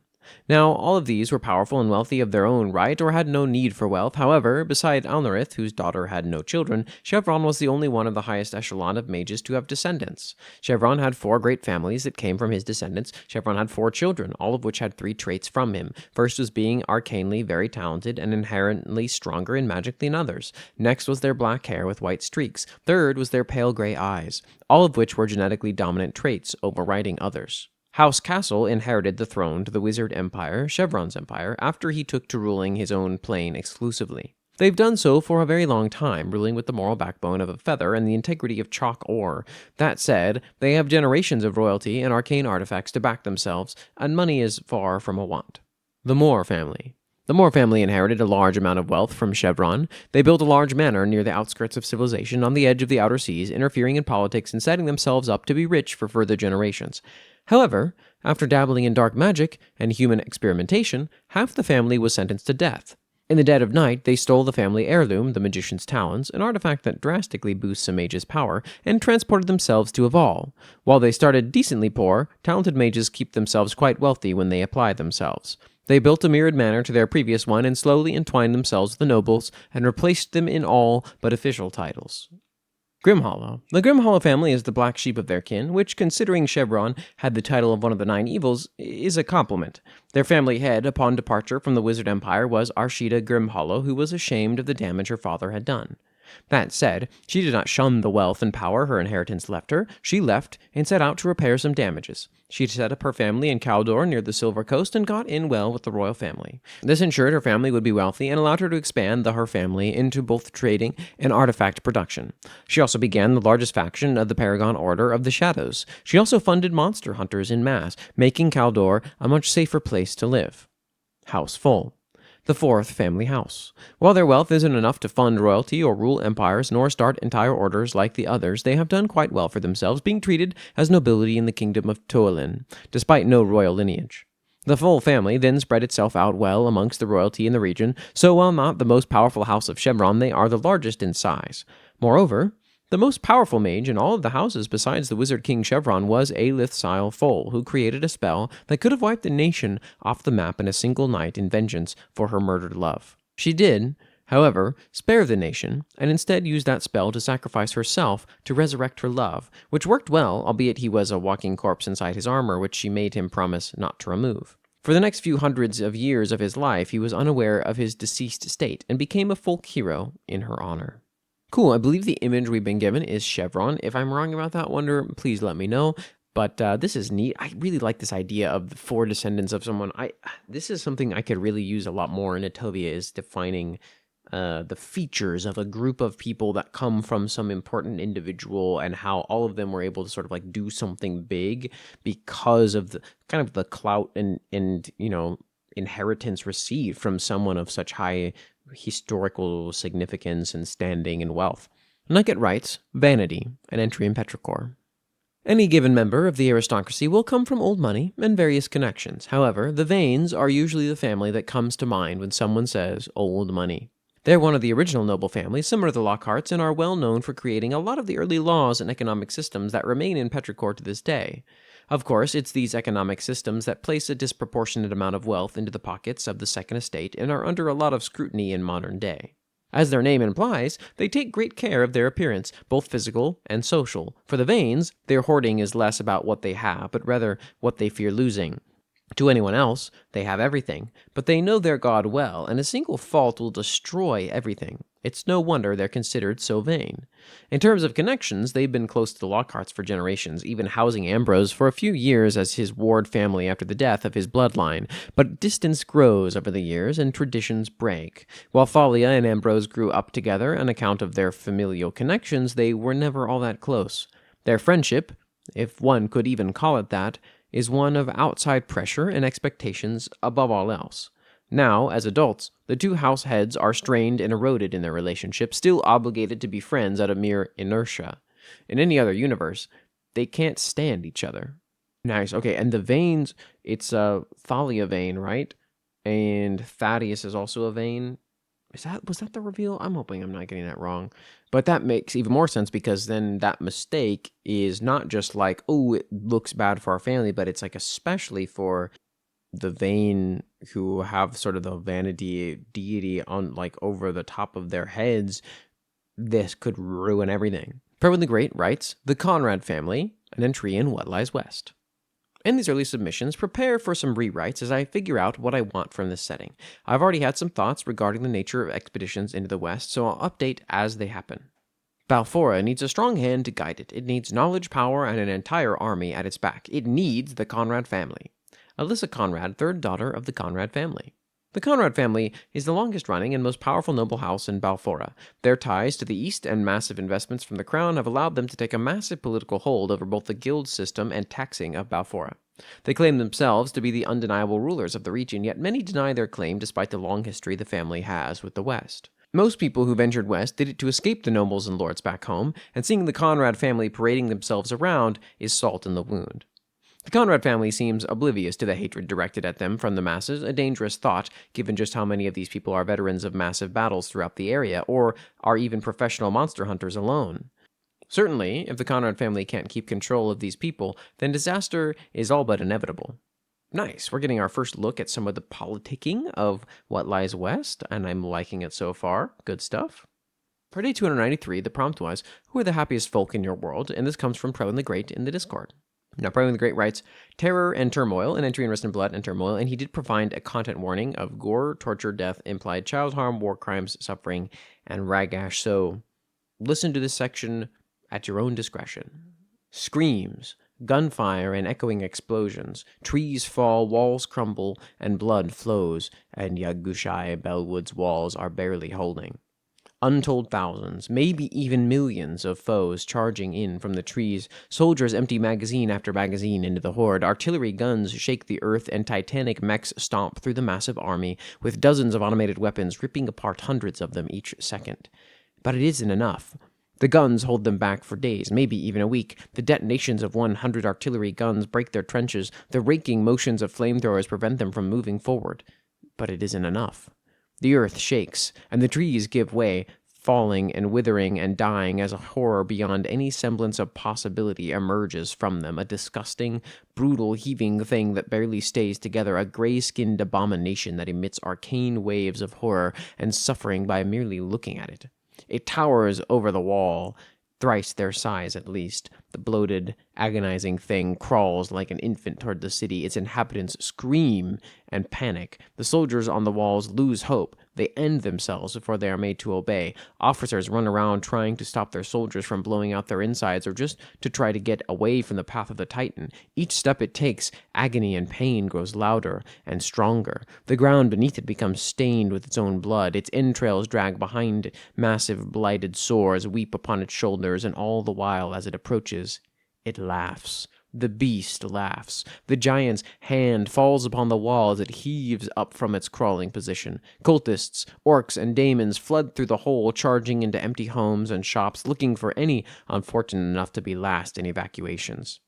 Now, all of these were powerful and wealthy of their own right, or had no need for wealth. However, beside Alnorith, whose daughter had no children, Chevron was the only one of the highest echelon of mages to have descendants. Chevron had 4 great families that came from his descendants. Chevron had 4 children, all of which had 3 traits from him. First was being arcanely very talented and inherently stronger in magic than others. Next was their black hair with white streaks. Third was their pale gray eyes, all of which were genetically dominant traits, overriding others. House Castle inherited the throne to the Wizard Empire, Chevron's empire, after he took to ruling his own plane exclusively. They've done so for a very long time, ruling with the moral backbone of a feather and the integrity of chalk ore. That said, they have generations of royalty and arcane artifacts to back themselves, and money is far from a want. The Moore family. The Moore family inherited a large amount of wealth from Chevron. They built a large manor near the outskirts of civilization on the edge of the outer seas, interfering in politics and setting themselves up to be rich for further generations. However, after dabbling in dark magic and human experimentation, half the family was sentenced to death. In the dead of night, they stole the family heirloom, the magician's talons, an artifact that drastically boosts a mage's power, and transported themselves to Aval. While they started decently poor, talented mages keep themselves quite wealthy when they apply themselves. They built a mirrored manor to their previous one and slowly entwined themselves with the nobles and replaced them in all but official titles. Grimhollow. The Grimhollow family is the black sheep of their kin, which, considering Chevron had the title of one of the 9 evils, is a compliment. Their family head, upon departure from the Wizard Empire, was Arshida Grimhollow, who was ashamed of the damage her father had done. That said, she did not shun the wealth and power her inheritance left her. She left and set out to repair some damages. She set up her family in Cawdor near the Silver Coast and got in well with the royal family. This ensured her family would be wealthy and allowed her to expand her family into both trading and artifact production. She also began the largest faction of the Paragon Order of the Shadows. She also funded monster hunters in mass, making Cawdor a much safer place to live. House Full. The 4th family house. While their wealth isn't enough to fund royalty or rule empires nor start entire orders like the others, they have done quite well for themselves, being treated as nobility in the kingdom of Toalin, despite no royal lineage. The full family then spread itself out well amongst the royalty in the region, so while not the most powerful house of Chevron, they are the largest in size. Moreover, the most powerful mage in all of the houses besides the Wizard King Chevron was Alithsile Foal, who created a spell that could have wiped the nation off the map in a single night in vengeance for her murdered love. She did, however, spare the nation, and instead used that spell to sacrifice herself to resurrect her love, which worked well, albeit he was a walking corpse inside his armor, which she made him promise not to remove. For the next few hundreds of years of his life, he was unaware of his deceased state, and became a folk hero in her honor. Cool, I believe the image we've been given is Chevron. If I'm wrong about that, Wonder, please let me know. But this is neat. I really like this idea of the 4 descendants of someone. This is something I could really use a lot more in Atovia, is defining the features of a group of people that come from some important individual and how all of them were able to sort of like do something big because of the kind of the clout and inheritance received from someone of such high historical significance and standing and wealth. Nugget writes, Vanity, an entry in Petrichor. Any given member of the aristocracy will come from old money and various connections. However, the Vanes are usually the family that comes to mind when someone says old money. They're one of the original noble families, similar to the Lockharts, and are well known for creating a lot of the early laws and economic systems that remain in Petrichor to this day. Of course, it's these economic systems that place a disproportionate amount of wealth into the pockets of the Second Estate and are under a lot of scrutiny in modern day. As their name implies, they take great care of their appearance, both physical and social. For the Vanes, their hoarding is less about what they have, but rather what they fear losing. To anyone else, they have everything, but they know their god well, and a single fault will destroy everything. It's no wonder they're considered so vain. In terms of connections, they've been close to the Lockharts for generations, even housing Ambrose for a few years as his ward family after the death of his bloodline. But distance grows over the years, and traditions break. While Thalia and Ambrose grew up together on account of their familial connections, they were never all that close. Their friendship, if one could even call it that, is one of outside pressure and expectations above all else. Now, as adults, the 2 house heads are strained and eroded in their relationship, still obligated to be friends out of mere inertia. In any other universe, they can't stand each other. Nice, okay, and the Vanes, it's Thalia Vane, right? And Thaddeus is also a Vane. Was that the reveal? I'm hoping I'm not getting that wrong. But that makes even more sense, because then that mistake is not just like, oh, it looks bad for our family, but it's like especially for the Vane who have sort of the vanity deity on like over the top of their heads. This could ruin everything. Perwin the Great writes, The Conrad Family, an entry in What Lies West. In these early submissions, prepare for some rewrites as I figure out what I want from this setting. I've already had some thoughts regarding the nature of expeditions into the West, so I'll update as they happen. Balfora needs a strong hand to guide it. It needs knowledge, power, and an entire army at its back. It needs the Conrad family. Alyssa Conrad, 3rd daughter of the Conrad family. The Conrad family is the longest-running and most powerful noble house in Balfora. Their ties to the East and massive investments from the Crown have allowed them to take a massive political hold over both the guild system and taxing of Balfora. They claim themselves to be the undeniable rulers of the region, yet many deny their claim despite the long history the family has with the West. Most people who ventured west did it to escape the nobles and lords back home, and seeing the Conrad family parading themselves around is salt in the wound. The Conrad family seems oblivious to the hatred directed at them from the masses, a dangerous thought given just how many of these people are veterans of massive battles throughout the area, or are even professional monster hunters alone. Certainly, if the Conrad family can't keep control of these people, then disaster is all but inevitable. Nice, we're getting our first look at some of the politicking of what lies west, and I'm liking it so far. Good stuff. For day 293, the prompt was, who are the happiest folk in your world? And this comes from Prelin the Great in the Discord. Now, Prelin the Great writes, terror and turmoil, an entry in Rest in Blood and Turmoil, and he did provide a content warning of gore, torture, death, implied child harm, war crimes, suffering, and ragash, so listen to this section at your own discretion. Screams, gunfire and echoing explosions, trees fall, walls crumble, and blood flows, and Yagushai Bellwood's walls are barely holding. Untold thousands, maybe even millions of foes charging in from the trees. Soldiers empty magazine after magazine into the horde. Artillery guns shake the earth, and titanic mechs stomp through the massive army, with dozens of automated weapons ripping apart hundreds of them each second. But it isn't enough. The guns hold them back for days, maybe even a week. The detonations of 100 artillery guns break their trenches. The raking motions of flamethrowers prevent them from moving forward. But it isn't enough. The earth shakes, and the trees give way, falling and withering and dying as a horror beyond any semblance of possibility emerges from them, a disgusting, brutal, heaving thing that barely stays together, a gray-skinned abomination that emits arcane waves of horror and suffering by merely looking at it. It towers over the wall, thrice their size at least. The bloated, agonizing thing crawls like an infant toward the city. Its inhabitants scream and panic. The soldiers on the walls lose hope. They end themselves before they are made to obey. Officers run around trying to stop their soldiers from blowing out their insides, or just to try to get away from the path of the Titan. Each step it takes, agony and pain grows louder and stronger. The ground beneath it becomes stained with its own blood. Its entrails drag behind it. Massive blighted sores weep upon its shoulders, and all the while, as it approaches, it laughs. The beast laughs. The giant's hand falls upon the wall as it heaves up from its crawling position. Cultists, orcs, and daemons flood through the hole, charging into empty homes and shops, looking for any unfortunate enough to be last in evacuations.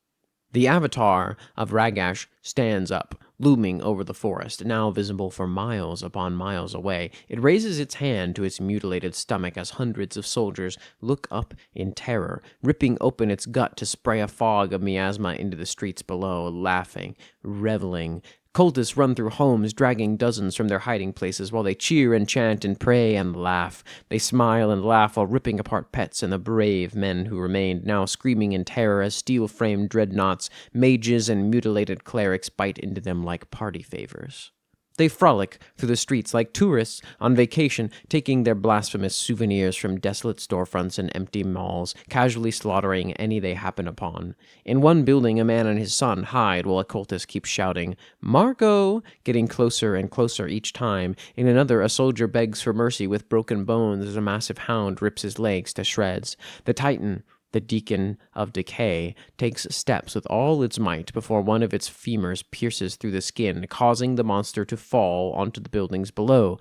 The avatar of Ragash stands up, looming over the forest, now visible for miles upon miles away. It raises its hand to its mutilated stomach as hundreds of soldiers look up in terror, ripping open its gut to spray a fog of miasma into the streets below, laughing, reveling. Cultists run through homes, dragging dozens from their hiding places while they cheer and chant and pray and laugh. They smile and laugh while ripping apart pets and the brave men who remained, now screaming in terror as steel-framed dreadnoughts, mages, and mutilated clerics bite into them like party favors. They frolic through the streets like tourists on vacation, taking their blasphemous souvenirs from desolate storefronts and empty malls, casually slaughtering any they happen upon. In one building, a man and his son hide while a cultist keeps shouting, "Marco!" getting closer and closer each time. In another, a soldier begs for mercy with broken bones as a massive hound rips his legs to shreds. The Titan, the Deacon of Decay, takes steps with all its might before one of its femurs pierces through the skin, causing the monster to fall onto the buildings below.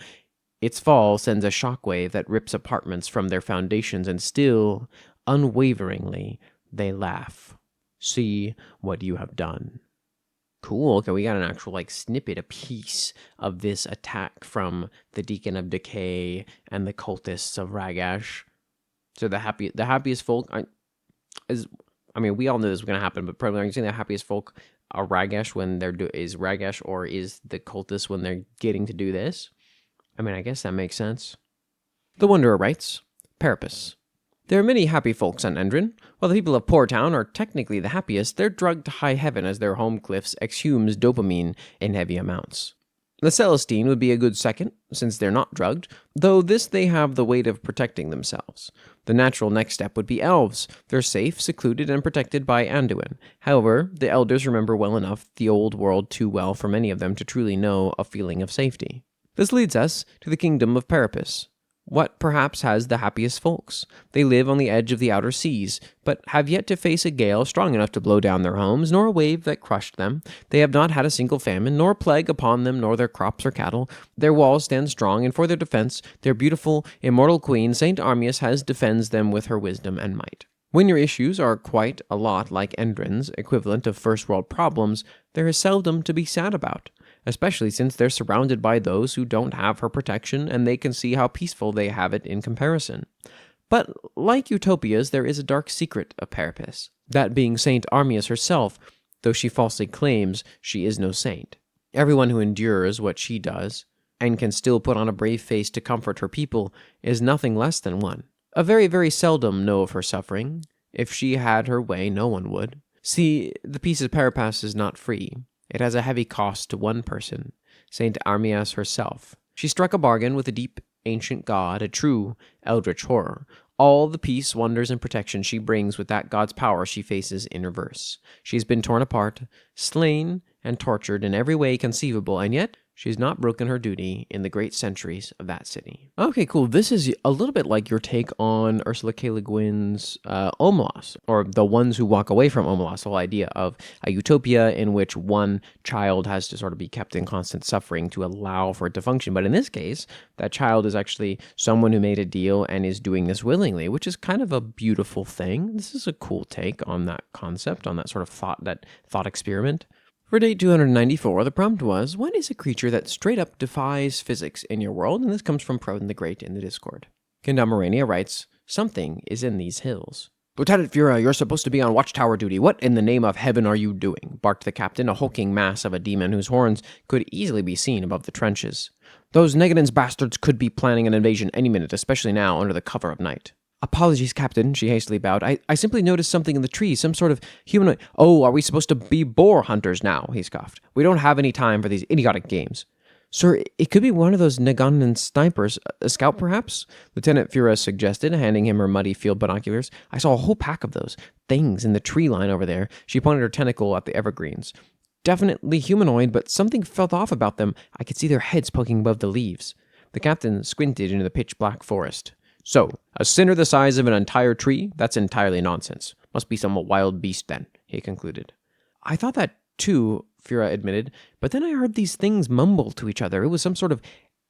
Its fall sends a shockwave that rips apartments from their foundations, and still, unwaveringly, they laugh. See what you have done. Cool. Okay, we got an actual snippet, a piece of this attack from the Deacon of Decay and the cultists of Ragash. So the happiest folk we all knew this was going to happen, but probably the happiest folk are Ragash when is Ragash or is the cultists when they're getting to do this? I guess that makes sense. The Wanderer writes, Parapus. There are many happy folks on Endrin. While the people of Poor Town are technically the happiest, they're drugged to high heaven as their home cliffs exhumes dopamine in heavy amounts. The Celestine would be a good second, since they're not drugged, though this they have the weight of protecting themselves. The natural next step would be elves. They're safe, secluded, and protected by Anduin. However, the elders remember well enough the old world too well for many of them to truly know a feeling of safety. This leads us to the kingdom of Parapus. What perhaps has the happiest folks? They live on the edge of the outer seas, but have yet to face a gale strong enough to blow down their homes, nor a wave that crushed them. They have not had a single famine, nor plague upon them, nor their crops or cattle. Their walls stand strong, and for their defense, their beautiful, immortal queen, Saint Auhminous, defends them with her wisdom and might. When your issues are quite a lot like Endrin's equivalent of first world problems, there is seldom to be sad about, especially since they're surrounded by those who don't have her protection and they can see how peaceful they have it in comparison. But like utopias, there is a dark secret of Parapis, that being Saint Auhminous herself, though she falsely claims she is no saint. Everyone who endures what she does, and can still put on a brave face to comfort her people, is nothing less than one. A very, very seldom know of her suffering. If she had her way, no one would. See, the piece of Parapis is not free. It has a heavy cost to one person, Saint Auhminous herself. She struck a bargain with a deep ancient god, a true eldritch horror. All the peace, wonders, and protection she brings with that god's power she faces in reverse. She's been torn apart, slain, and tortured in every way conceivable, and yet she's not broken her duty in the great centuries of that city. Okay, cool. This is a little bit like your take on Ursula K. Le Guin's Auhminous, or The Ones Who Walk Away from Auhminous, the whole idea of a utopia in which one child has to sort of be kept in constant suffering to allow for it to function. But in this case, that child is actually someone who made a deal and is doing this willingly, which is kind of a beautiful thing. This is a cool take on that concept, on that sort of thought experiment. For day 294, the prompt was, what is a creature that straight up defies physics in your world? And this comes from Proden the Great in the Discord. Kendamarania writes, something is in these hills. Lieutenant Fura, you're supposed to be on watchtower duty. What in the name of heaven are you doing? Barked the captain, a hulking mass of a demon whose horns could easily be seen above the trenches. Those Negadan's bastards could be planning an invasion any minute, especially now under the cover of night. Apologies, Captain, she hastily bowed. I simply noticed something in the trees, some sort of humanoid. Oh, are we supposed to be boar hunters now? He scoffed. We don't have any time for these idiotic games. Sir, it could be one of those Naganan snipers. A scout, perhaps? Lieutenant Fura suggested, handing him her muddy field binoculars. I saw a whole pack of those things in the tree line over there. She pointed her tentacle at the evergreens. Definitely humanoid, but something felt off about them. I could see their heads poking above the leaves. The captain squinted into the pitch-black forest. So, a sinner the size of an entire tree? That's entirely nonsense. Must be some wild beast then, he concluded. I thought that too, Fura admitted, but then I heard these things mumble to each other. It was some sort of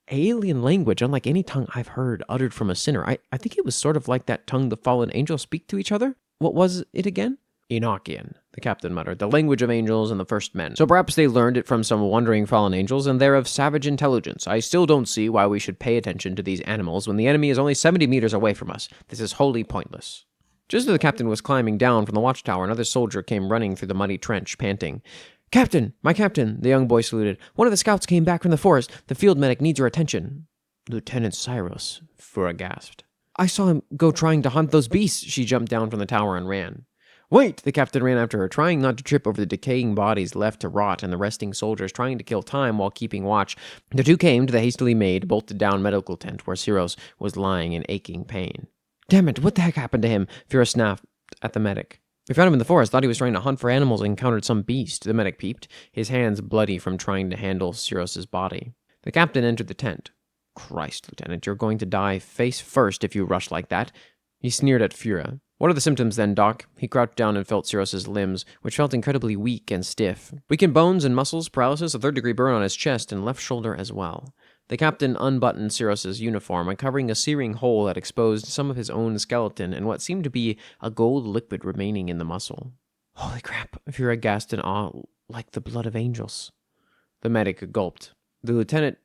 alien language, unlike any tongue I've heard uttered from a sinner. I think it was sort of like that tongue the fallen angels speak to each other. What was it again? Enochian, the captain muttered, the language of angels and the first men. So perhaps they learned it from some wandering fallen angels, and they're of savage intelligence. I still don't see why we should pay attention to these animals when the enemy is only 70 meters away from us. This is wholly pointless. Just as the captain was climbing down from the watchtower, another soldier came running through the muddy trench, panting. Captain! My captain! The young boy saluted. One of the scouts came back from the forest. The field medic needs your attention. Lieutenant Cyrus, Fura gasped. I saw him go trying to hunt those beasts. She jumped down from the tower and ran. Wait! The captain ran after her, trying not to trip over the decaying bodies left to rot and the resting soldiers trying to kill time while keeping watch. The two came to the hastily made, bolted-down medical tent where Syros was lying in aching pain. Damn it, what the heck happened to him? Fura snapped at the medic. We found him in the forest, thought he was trying to hunt for animals and encountered some beast. The medic peeped, his hands bloody from trying to handle Syros' body. The captain entered the tent. Christ, Lieutenant, you're going to die face first if you rush like that. He sneered at Fura. What are the symptoms then, Doc? He crouched down and felt Syros' limbs, which felt incredibly weak and stiff. Weakened bones and muscles, paralysis, a third-degree burn on his chest and left shoulder as well. The captain unbuttoned Syros' uniform, uncovering a searing hole that exposed some of his own skeleton and what seemed to be a gold liquid remaining in the muscle. Holy crap, Fura gasped in awe, like the blood of angels. The medic gulped. The lieutenant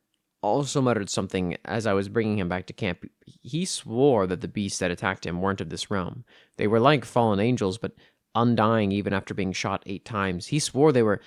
also muttered something as I was bringing him back to camp. He swore that the beasts that attacked him weren't of this realm. They were like fallen angels, but undying even after being shot 8 times. He swore they were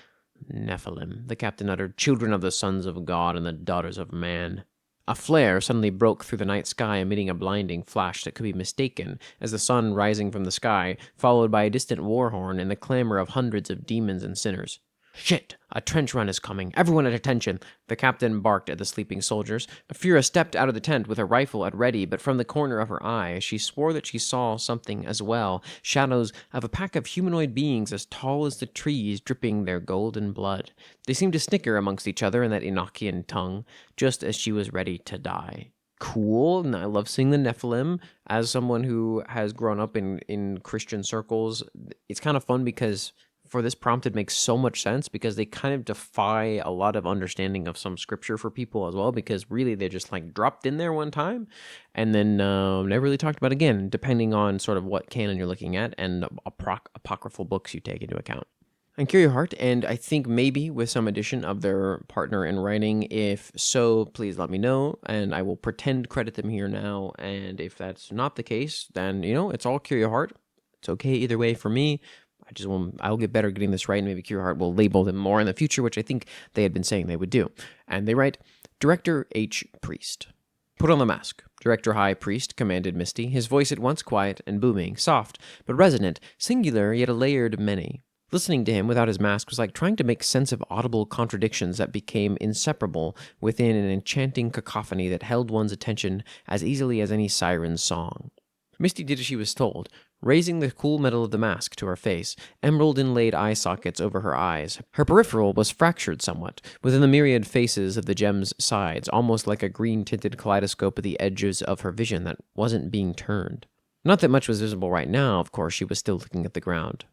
Nephilim, the captain uttered, children of the sons of God and the daughters of man. A flare suddenly broke through the night sky, emitting a blinding flash that could be mistaken as the sun rising from the sky, followed by a distant war horn and the clamor of hundreds of demons and sinners. Shit! A trench run is coming. Everyone at attention! The captain barked at the sleeping soldiers. Fura stepped out of the tent with her rifle at ready, but from the corner of her eye, she swore that she saw something as well. Shadows of a pack of humanoid beings as tall as the trees, dripping their golden blood. They seemed to snicker amongst each other in that Enochian tongue, just as she was ready to die. Cool, and I love seeing the Nephilim. As someone who has grown up in Christian circles, it's kind of fun because for this prompt, it makes so much sense because they kind of defy a lot of understanding of some scripture for people as well, because really they're just like dropped in there one time and then never really talked about again, depending on sort of what canon you're looking at and apocryphal books you take into account. And Curio Heart, and I think maybe with some addition of their partner in writing. If so, please let me know, and I will pretend credit them here now. And if that's not the case, then, it's all Curio Heart. It's okay either way for me. I'll get better getting this right, and maybe Curio Heart will label them more in the future, which I think they had been saying they would do. And they write, Director H. Priest. Put on the mask. Director High Priest commanded Misty, his voice at once quiet and booming, soft, but resonant, singular yet a layered many. Listening to him without his mask was like trying to make sense of audible contradictions that became inseparable within an enchanting cacophony that held one's attention as easily as any siren's song. Misty did as she was told, raising the cool metal of the mask to her face, emerald-inlaid eye sockets over her eyes. Her peripheral was fractured somewhat, within the myriad faces of the gem's sides, almost like a green-tinted kaleidoscope at the edges of her vision that wasn't being turned. Not that much was visible right now, of course, she was still looking at the ground.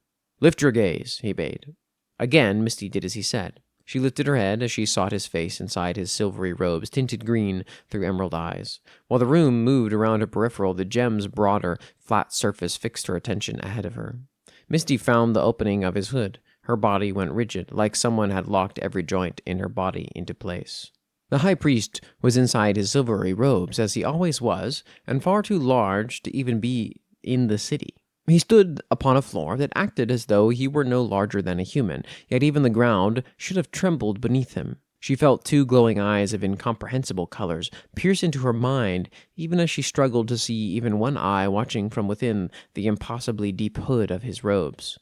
Lift your gaze, he bade. Again, Misty did as he said. She lifted her head as she sought his face inside his silvery robes, tinted green through emerald eyes. While the room moved around her peripheral, the gem's broader, flat surface fixed her attention ahead of her. Misty found the opening of his hood. Her body went rigid, like someone had locked every joint in her body into place. The high priest was inside his silvery robes, as he always was, and far too large to even be in the city. He stood upon a floor that acted as though he were no larger than a human, yet even the ground should have trembled beneath him. She felt two glowing eyes of incomprehensible colors pierce into her mind, even as she struggled to see even one eye watching from within the impossibly deep hood of his robes.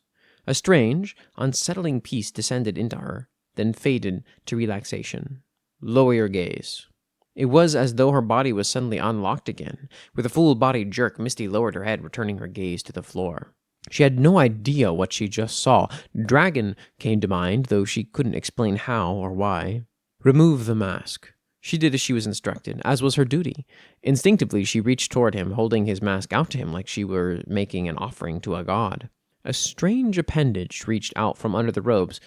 A strange, unsettling peace descended into her, then faded to relaxation. Lower your gaze. It was as though her body was suddenly unlocked again. With a full-body jerk, Misty lowered her head, returning her gaze to the floor. She had no idea what she just saw. Dragon came to mind, though she couldn't explain how or why. Remove the mask. She did as she was instructed, as was her duty. Instinctively, she reached toward him, holding his mask out to him like she were making an offering to a god. A strange appendage reached out from under the robes,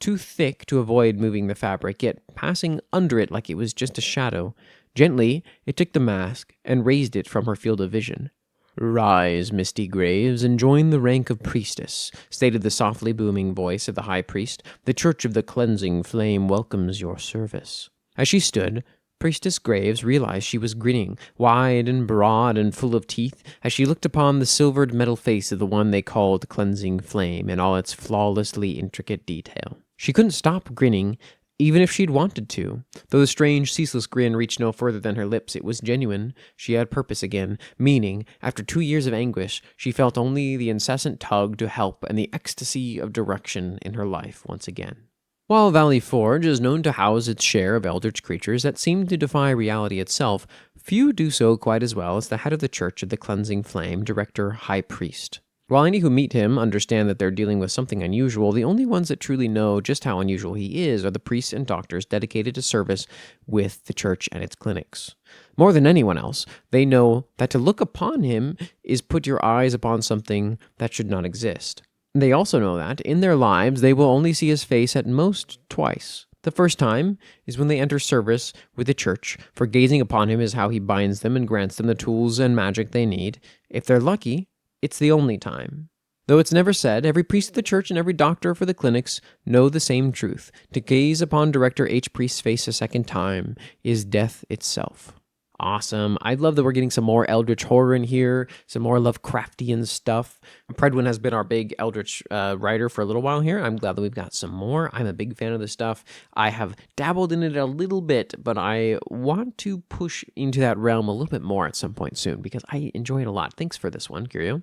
too thick to avoid moving the fabric, yet passing under it like it was just a shadow. Gently, it took the mask and raised it from her field of vision. Rise, Misty Graves, and join the rank of priestess, stated the softly booming voice of the high priest. The Church of the Cleansing Flame welcomes your service. As she stood, Priestess Graves realized she was grinning, wide and broad and full of teeth, as she looked upon the silvered metal face of the one they called Cleansing Flame in all its flawlessly intricate detail. She couldn't stop grinning, even if she'd wanted to. Though the strange, ceaseless grin reached no further than her lips, it was genuine. She had purpose again, meaning, after 2 years of anguish, she felt only the incessant tug to help and the ecstasy of direction in her life once again. While Valley Forge is known to house its share of eldritch creatures that seem to defy reality itself, few do so quite as well as the head of the Church of the Cleansing Flame, Director High Priest. While any who meet him understand that they're dealing with something unusual, the only ones that truly know just how unusual he is are the priests and doctors dedicated to service with the church and its clinics. More than anyone else, they know that to look upon him is put your eyes upon something that should not exist. They also know that, in their lives, they will only see his face at most twice. The first time is when they enter service with the church, for gazing upon him is how he binds them and grants them the tools and magic they need. If they're lucky, it's the only time. Though it's never said, every priest of the church and every doctor for the clinics know the same truth. To gaze upon Director H. Priest's face a second time is death itself. Awesome. I love that we're getting some more Eldritch horror in here, some more Lovecraftian stuff. Predwin has been our big Eldritch writer for a little while here. I'm glad that we've got some more. I'm a big fan of this stuff. I have dabbled in it a little bit, but I want to push into that realm a little bit more at some point soon because I enjoy it a lot. Thanks for this one, Curio.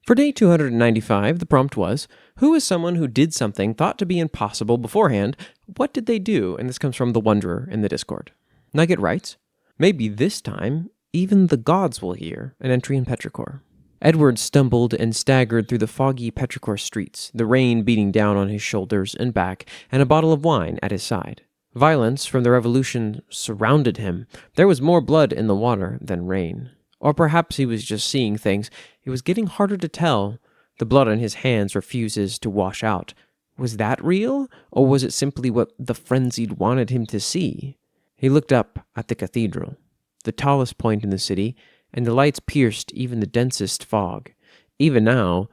For day 295, the prompt was, who is someone who did something thought to be impossible beforehand? What did they do? And this comes from the Wanderer in the Discord. Nugget writes, maybe this time, even the gods will hear, an entry in Petrichor. Edward stumbled and staggered through the foggy Petrichor streets, the rain beating down on his shoulders and back, and a bottle of wine at his side. Violence from the revolution surrounded him. There was more blood in the water than rain. Or perhaps he was just seeing things. It was getting harder to tell. The blood on his hands refuses to wash out. Was that real, or was it simply what the frenzied wanted him to see? He looked up at the cathedral, the tallest point in the city, and the lights pierced even the densest fog. Even now,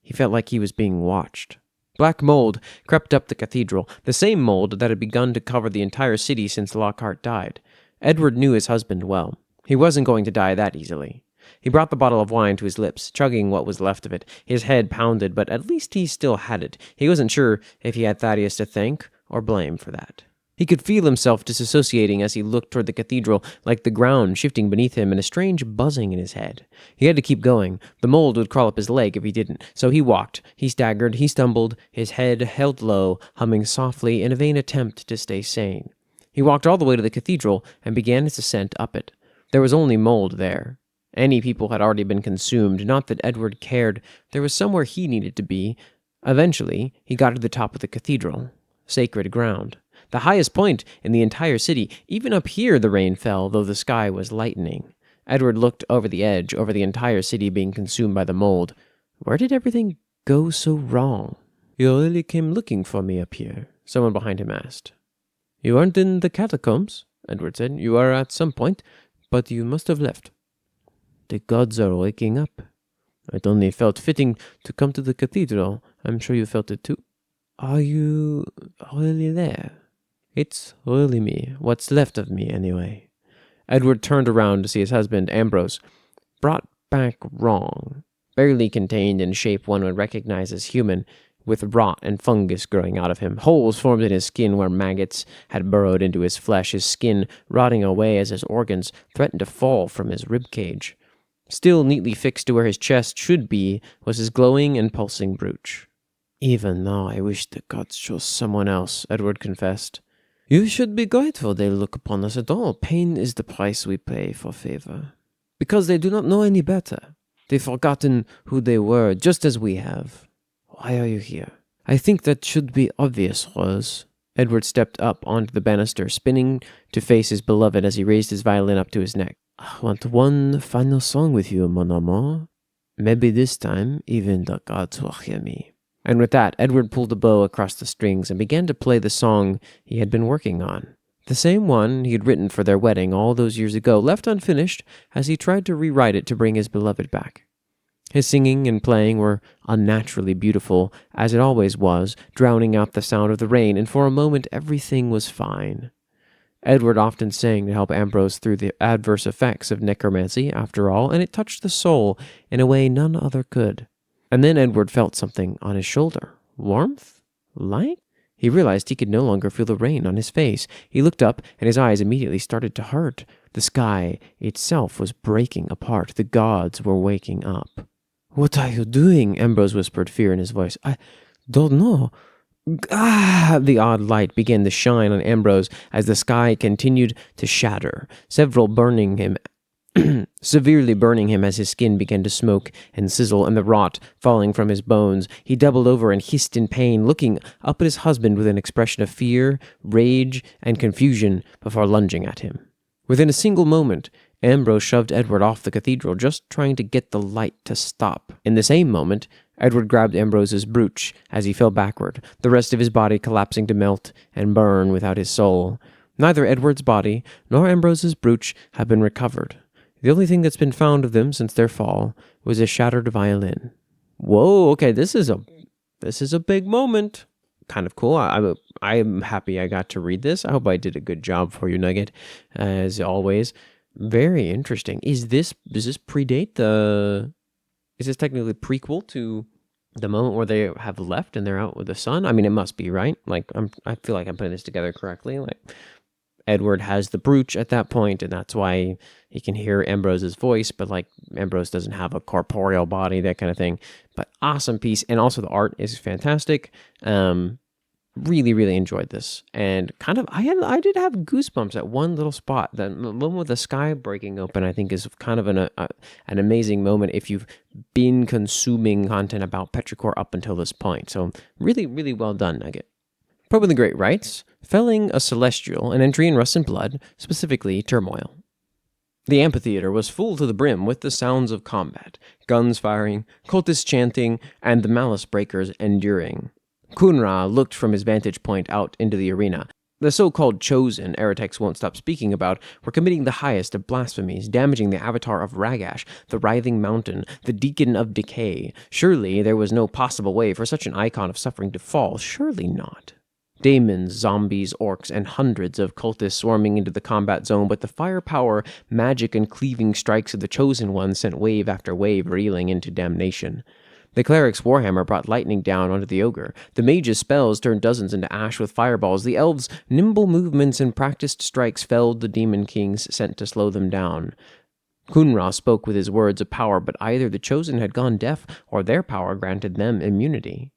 he felt like he was being watched. Black mold crept up the cathedral, the same mold that had begun to cover the entire city since Lockhart died. Edward knew his husband well. He wasn't going to die that easily. He brought the bottle of wine to his lips, chugging what was left of it. His head pounded, but at least he still had it. He wasn't sure if he had Thaddeus to thank or blame for that. He could feel himself disassociating as he looked toward the cathedral, like the ground shifting beneath him and a strange buzzing in his head. He had to keep going. The mold would crawl up his leg if he didn't. So he walked. He staggered. He stumbled, his head held low, humming softly in a vain attempt to stay sane. He walked all the way to the cathedral and began his ascent up it. There was only mold there. Any people had already been consumed, not that Edward cared. There was somewhere he needed to be. Eventually, he got to the top of the cathedral. Sacred ground. The highest point in the entire city. Even up here the rain fell, though the sky was lightening. Edward looked over the edge, over the entire city being consumed by the mold. Where did everything go so wrong? "You really came looking for me up here?" someone behind him asked. "You aren't in the catacombs," Edward said. "You are at some point, but you must have left." "The gods are waking up. It only felt fitting to come to the cathedral. I'm sure you felt it too." "Are you really there?" "It's really me. What's left of me, anyway." Edward turned around to see his husband, Ambrose, brought back wrong, barely contained in shape one would recognize as human, with rot and fungus growing out of him. Holes formed in his skin where maggots had burrowed into his flesh, his skin rotting away as his organs threatened to fall from his rib cage. Still neatly fixed to where his chest should be was his glowing and pulsing brooch. "Even now I wish the gods chose someone else," Edward confessed. "You should be grateful they look upon us at all. Pain is the price we pay for favor. Because they do not know any better. They've forgotten who they were, just as we have. Why are you here?" "I think that should be obvious, Rose." Edward stepped up onto the banister, spinning to face his beloved as he raised his violin up to his neck. "I want one final song with you, mon amour. Maybe this time even the gods will hear me." And with that, Edward pulled a bow across the strings and began to play the song he had been working on. The same one he had written for their wedding all those years ago, left unfinished as he tried to rewrite it to bring his beloved back. His singing and playing were unnaturally beautiful, as it always was, drowning out the sound of the rain, and for a moment everything was fine. Edward often sang to help Ambrose through the adverse effects of necromancy, after all, and it touched the soul in a way none other could. And then Edward felt something on his shoulder. Warmth? Light? He realized he could no longer feel the rain on his face. He looked up, and his eyes immediately started to hurt. The sky itself was breaking apart. The gods were waking up. "What are you doing?" Ambrose whispered, fear in his voice. "I don't know." The odd light began to shine on Ambrose as the sky continued to shatter, severely burning him as his skin began to smoke and sizzle and the rot falling from his bones. He doubled over and hissed in pain, looking up at his husband with an expression of fear, rage, and confusion before lunging at him. Within a single moment, Ambrose shoved Edward off the cathedral, just trying to get the light to stop. In the same moment, Edward grabbed Ambrose's brooch as he fell backward, the rest of his body collapsing to melt and burn without his soul. Neither Edward's body nor Ambrose's brooch have been recovered. The only thing that's been found of them since their fall was a shattered violin. Whoa, okay, this is a big moment. Kind of cool. I'm happy I got to read this. I hope I did a good job for you, Nugget, as always. Very interesting. Does this predate is this technically prequel to the moment where they have left and they're out with the sun? I mean, it must be, right? Like, I feel like I'm putting this together correctly. Like, Edward has the brooch at that point, and that's why he can hear Ambrose's voice, but like Ambrose doesn't have a corporeal body, that kind of thing. But awesome piece, and also the art is fantastic. Really, really enjoyed this, and kind of I did have goosebumps at one little spot. The moment with the sky breaking open, I think, is kind of an amazing moment if you've been consuming content about Petrichor up until this point. So really, really well done, Nugget. Probing the Great Rites, felling a celestial, an entry in Rust and Blood, specifically Turmoil. The amphitheater was full to the brim with the sounds of combat, guns firing, cultists chanting, and the malice breakers enduring. Kunra looked from his vantage point out into the arena. The so-called chosen, Eretex won't stop speaking about, were committing the highest of blasphemies, damaging the avatar of Ragash, the writhing mountain, the deacon of decay. Surely there was no possible way for such an icon of suffering to fall. Surely not. Daemons, zombies, orcs, and hundreds of cultists swarming into the combat zone, but the firepower, magic, and cleaving strikes of the Chosen One sent wave after wave reeling into damnation. The cleric's warhammer brought lightning down onto the ogre. The mage's spells turned dozens into ash with fireballs. The elves' nimble movements and practiced strikes felled the demon kings sent to slow them down. Kunra spoke with his words of power, but either the Chosen had gone deaf, or their power granted them immunity.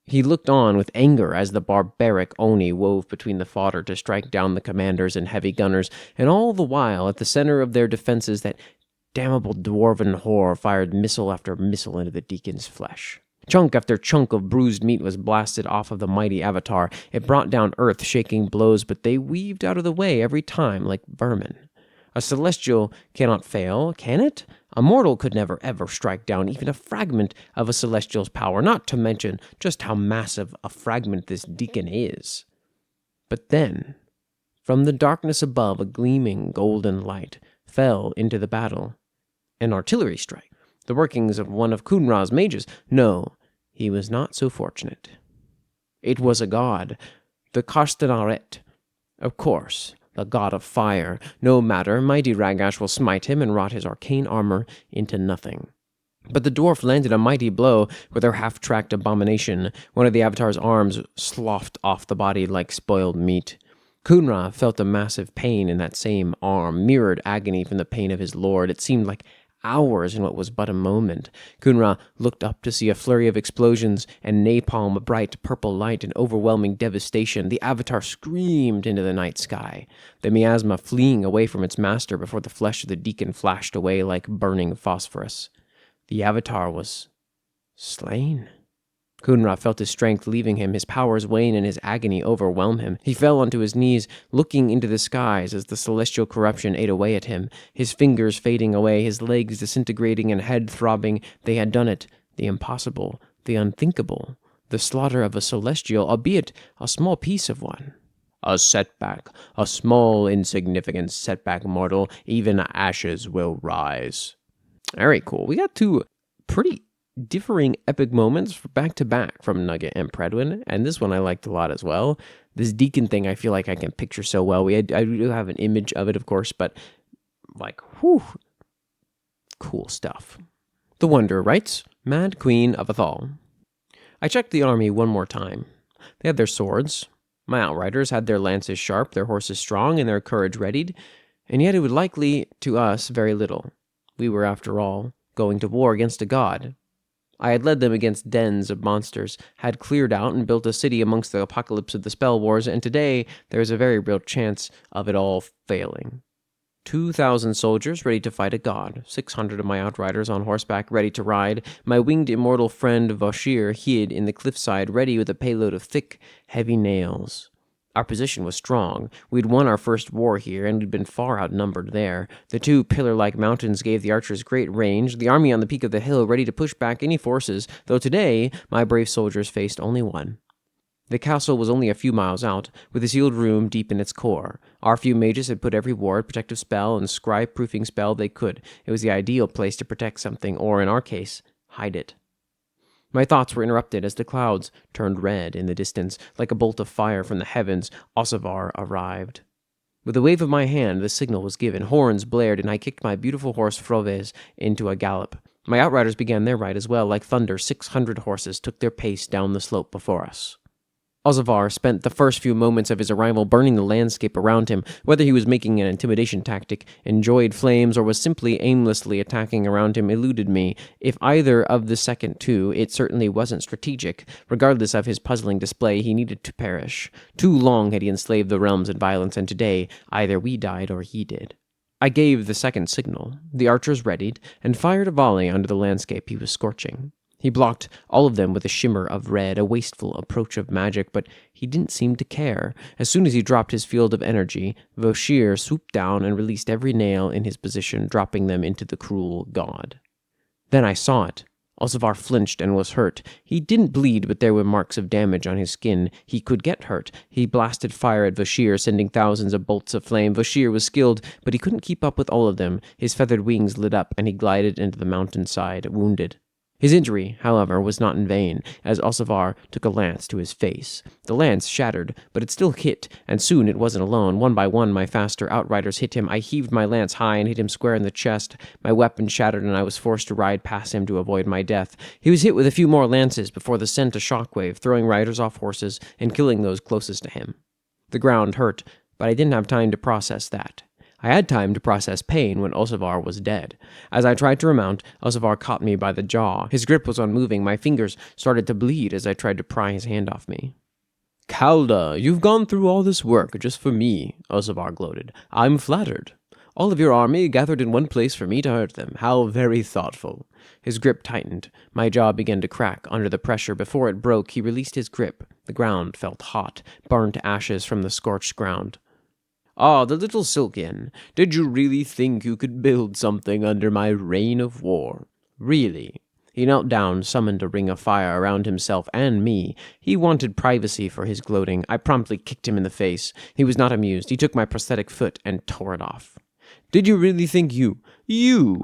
He looked on with anger as the barbaric Oni wove between the fodder to strike down the commanders and heavy gunners, and all the while, at the center of their defenses, that damnable dwarven whore fired missile after missile into the deacon's flesh. Chunk after chunk of bruised meat was blasted off of the mighty avatar. It brought down earth-shaking blows, but they weaved out of the way every time like vermin. A celestial cannot fail, can it? A mortal could never ever strike down even a fragment of a celestial's power, not to mention just how massive a fragment this deacon is. But then, from the darkness above, a gleaming golden light fell into the battle. An artillery strike, the workings of one of Kunra's mages. No, he was not so fortunate. It was a god, the Karstanaret. Of course, the god of fire. No matter, mighty Ragash will smite him and rot his arcane armor into nothing. But the dwarf landed a mighty blow with her half-tracked abomination. One of the avatar's arms sloughed off the body like spoiled meat. Kunra felt a massive pain in that same arm, mirrored agony from the pain of his lord. It seemed like hours in what was but a moment. Kunra looked up to see a flurry of explosions and napalm, a bright purple light, and overwhelming devastation. The avatar screamed into the night sky, the miasma fleeing away from its master before the flesh of the deacon flashed away like burning phosphorus. The avatar was slain. Kunra felt his strength leaving him, his powers wane, and his agony overwhelm him. He fell onto his knees, looking into the skies as the celestial corruption ate away at him, his fingers fading away, his legs disintegrating and head throbbing. They had done it, the impossible, the unthinkable, the slaughter of a celestial, albeit a small piece of one. A setback, a small, insignificant setback, mortal. Even ashes will rise. Very cool. We got two pretty differing epic moments back to back from Nugget and Predwin, and this one I liked a lot as well. This deacon thing I feel like I can picture so well. I do have an image of it, of course, but like, whew, cool stuff. The Wanderer writes, Mad Queen of Athal. I checked the army one more time. They had their swords. My outriders had their lances sharp, their horses strong, and their courage readied, and yet it would likely to us very little. We were, after all, going to war against a god. I had led them against dens of monsters, had cleared out and built a city amongst the apocalypse of the spell wars, and today there is a very real chance of it all failing. 2,000 soldiers ready to fight a god, 600 of my outriders on horseback ready to ride, my winged immortal friend Voshir hid in the cliffside ready with a payload of thick, heavy nails. Our position was strong. We'd won our first war here, and we'd been far outnumbered there. The two pillar-like mountains gave the archers great range, the army on the peak of the hill ready to push back any forces, though today my brave soldiers faced only one. The castle was only a few miles out, with a sealed room deep in its core. Our few mages had put every ward, protective spell, and scry-proofing spell they could. It was the ideal place to protect something, or, in our case, hide it. My thoughts were interrupted as the clouds turned red in the distance. Like a bolt of fire from the heavens, Osavar arrived. With a wave of my hand, the signal was given. Horns blared, and I kicked my beautiful horse Froves into a gallop. My outriders began their ride as well. Like thunder, 600 horses took their pace down the slope before us. Osavar spent the first few moments of his arrival burning the landscape around him. Whether he was making an intimidation tactic, enjoyed flames, or was simply aimlessly attacking around him eluded me. If either of the second two, it certainly wasn't strategic. Regardless of his puzzling display, he needed to perish. Too long had he enslaved the realms in violence, and today either we died or he did. I gave the second signal. The archers readied, and fired a volley under the landscape he was scorching. He blocked all of them with a shimmer of red, a wasteful approach of magic, but he didn't seem to care. As soon as he dropped his field of energy, Voshir swooped down and released every nail in his position, dropping them into the cruel god. Then I saw it. Osavar flinched and was hurt. He didn't bleed, but there were marks of damage on his skin. He could get hurt. He blasted fire at Vashir, sending thousands of bolts of flame. Vashir was skilled, but he couldn't keep up with all of them. His feathered wings lit up, and he glided into the mountainside, wounded. His injury, however, was not in vain, as Osavar took a lance to his face. The lance shattered, but it still hit, and soon it wasn't alone. One by one, my faster outriders hit him. I heaved my lance high and hit him square in the chest. My weapon shattered, and I was forced to ride past him to avoid my death. He was hit with a few more lances before the sent a shockwave, throwing riders off horses and killing those closest to him. The ground hurt, but I didn't have time to process that. I had time to process pain when Osavar was dead. As I tried to remount, Osavar caught me by the jaw. His grip was unmoving. My fingers started to bleed as I tried to pry his hand off me. "Kalda, you've gone through all this work just for me," Osavar gloated. "I'm flattered. All of your army gathered in one place for me to hurt them. How very thoughtful." His grip tightened. My jaw began to crack under the pressure. Before it broke, he released his grip. The ground felt hot, burnt ashes from the scorched ground. "Ah, the little Silkian. Did you really think you could build something under my reign of war? Really?" He knelt down, summoned a ring of fire around himself and me. He wanted privacy for his gloating. I promptly kicked him in the face. He was not amused. He took my prosthetic foot and tore it off. "Did you really think you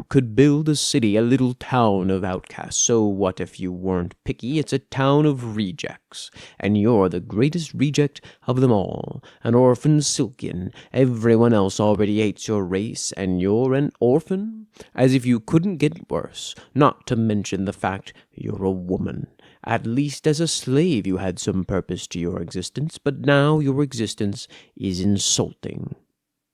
could build a city, a little town of outcasts? So what if you weren't picky? It's a town of rejects, and you're the greatest reject of them all, an orphan Silkian. Everyone else already hates your race, and you're an orphan? As if you couldn't get worse, not to mention the fact you're a woman. At least as a slave you had some purpose to your existence, but now your existence is insulting."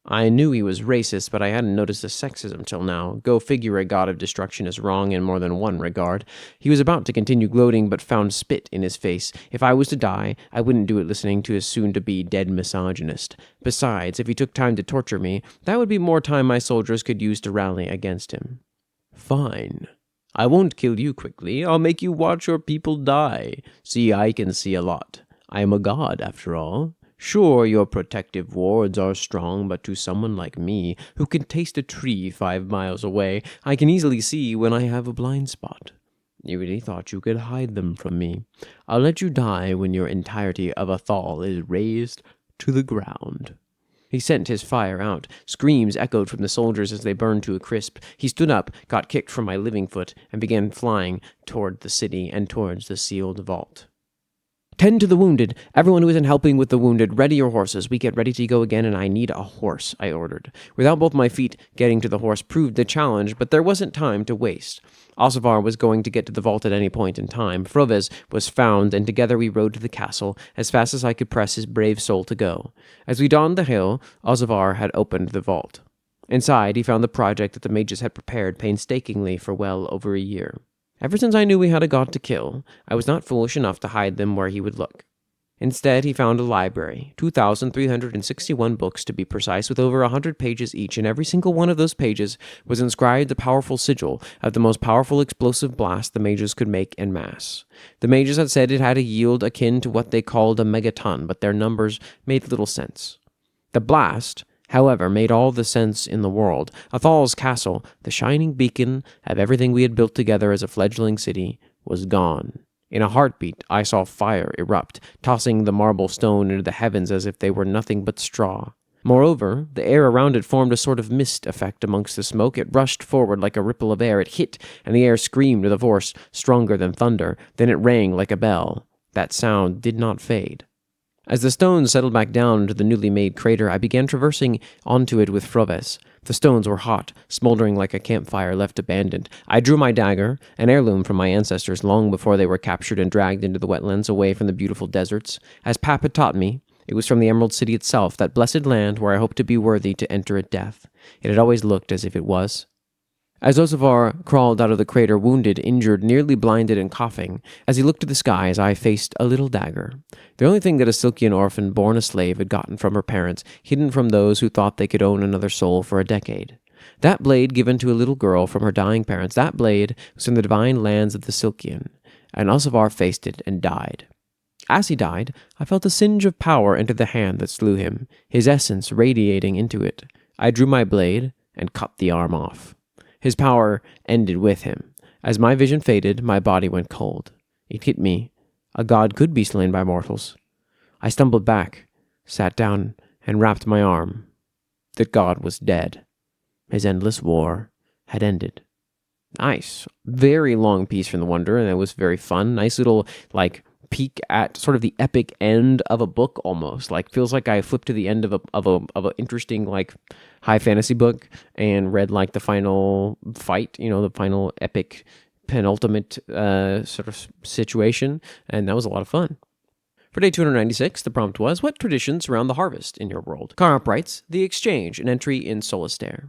I knew he was racist, but I hadn't noticed the sexism till now. Go figure, a god of destruction is wrong in more than one regard. He was about to continue gloating, but found spit in his face. If I was to die, I wouldn't do it listening to his soon-to-be dead misogynist. Besides, if he took time to torture me, that would be more time my soldiers could use to rally against him. "Fine. I won't kill you quickly. I'll make you watch your people die. See, I can see a lot. I am a god, after all. Sure, your protective wards are strong, but to someone like me, who can taste a tree 5 miles away, I can easily see when I have a blind spot. You really thought you could hide them from me. I'll let you die when your entirety of Athal is razed to the ground." He sent his fire out. Screams echoed from the soldiers as they burned to a crisp. He stood up, got kicked from my living foot, and began flying toward the city and towards the sealed vault. "Tend to the wounded. Everyone who isn't helping with the wounded, ready your horses. We get ready to go again, and I need a horse," I ordered. Without both my feet, getting to the horse proved a challenge, but there wasn't time to waste. Osavar was going to get to the vault at any point in time. Froves was found, and together we rode to the castle, as fast as I could press his brave soul to go. As we donned the hill, Osavar had opened the vault. Inside, he found the project that the mages had prepared painstakingly for well over a year. Ever since I knew we had a god to kill, I was not foolish enough to hide them where he would look. Instead, he found a library, 2,361 books to be precise, with over 100 pages each, and every single one of those pages was inscribed the powerful sigil of the most powerful explosive blast the mages could make en masse. The mages had said it had a yield akin to what they called a megaton, but their numbers made little sense. The blast, however, made all the sense in the world. Athal's castle, the shining beacon of everything we had built together as a fledgling city, was gone. In a heartbeat, I saw fire erupt, tossing the marble stone into the heavens as if they were nothing but straw. Moreover, the air around it formed a sort of mist effect amongst the smoke. It rushed forward like a ripple of air. It hit, and the air screamed with a force stronger than thunder. Then it rang like a bell. That sound did not fade. As the stones settled back down into the newly made crater, I began traversing onto it with Froves. The stones were hot, smoldering like a campfire left abandoned. I drew my dagger, an heirloom from my ancestors long before they were captured and dragged into the wetlands away from the beautiful deserts. As Pap had taught me, it was from the Emerald City itself, that blessed land where I hoped to be worthy to enter at death. It had always looked as if it was. As Osavar crawled out of the crater, wounded, injured, nearly blinded, and coughing, as he looked to the skies, I faced a little dagger. The only thing that a Silkian orphan born a slave had gotten from her parents, hidden from those who thought they could own another soul for a decade. That blade given to a little girl from her dying parents, that blade was from the divine lands of the Silkian, and Osavar faced it and died. As he died, I felt a singe of power enter the hand that slew him, his essence radiating into it. I drew my blade and cut the arm off. His power ended with him. As my vision faded, my body went cold. It hit me. A god could be slain by mortals. I stumbled back, sat down, and wrapped my arm. The god was dead. His endless war had ended. Nice. Very long piece from the Wonder, and it was very fun. Nice little, peek at sort of the epic end of a book almost. Feels like I flipped to the end of a interesting, high fantasy book and read, the final fight, the final epic penultimate sort of situation, and that was a lot of fun. For day 296, the prompt was, what traditions surround the harvest in your world? Carhop writes, the exchange, an entry in Solitaire.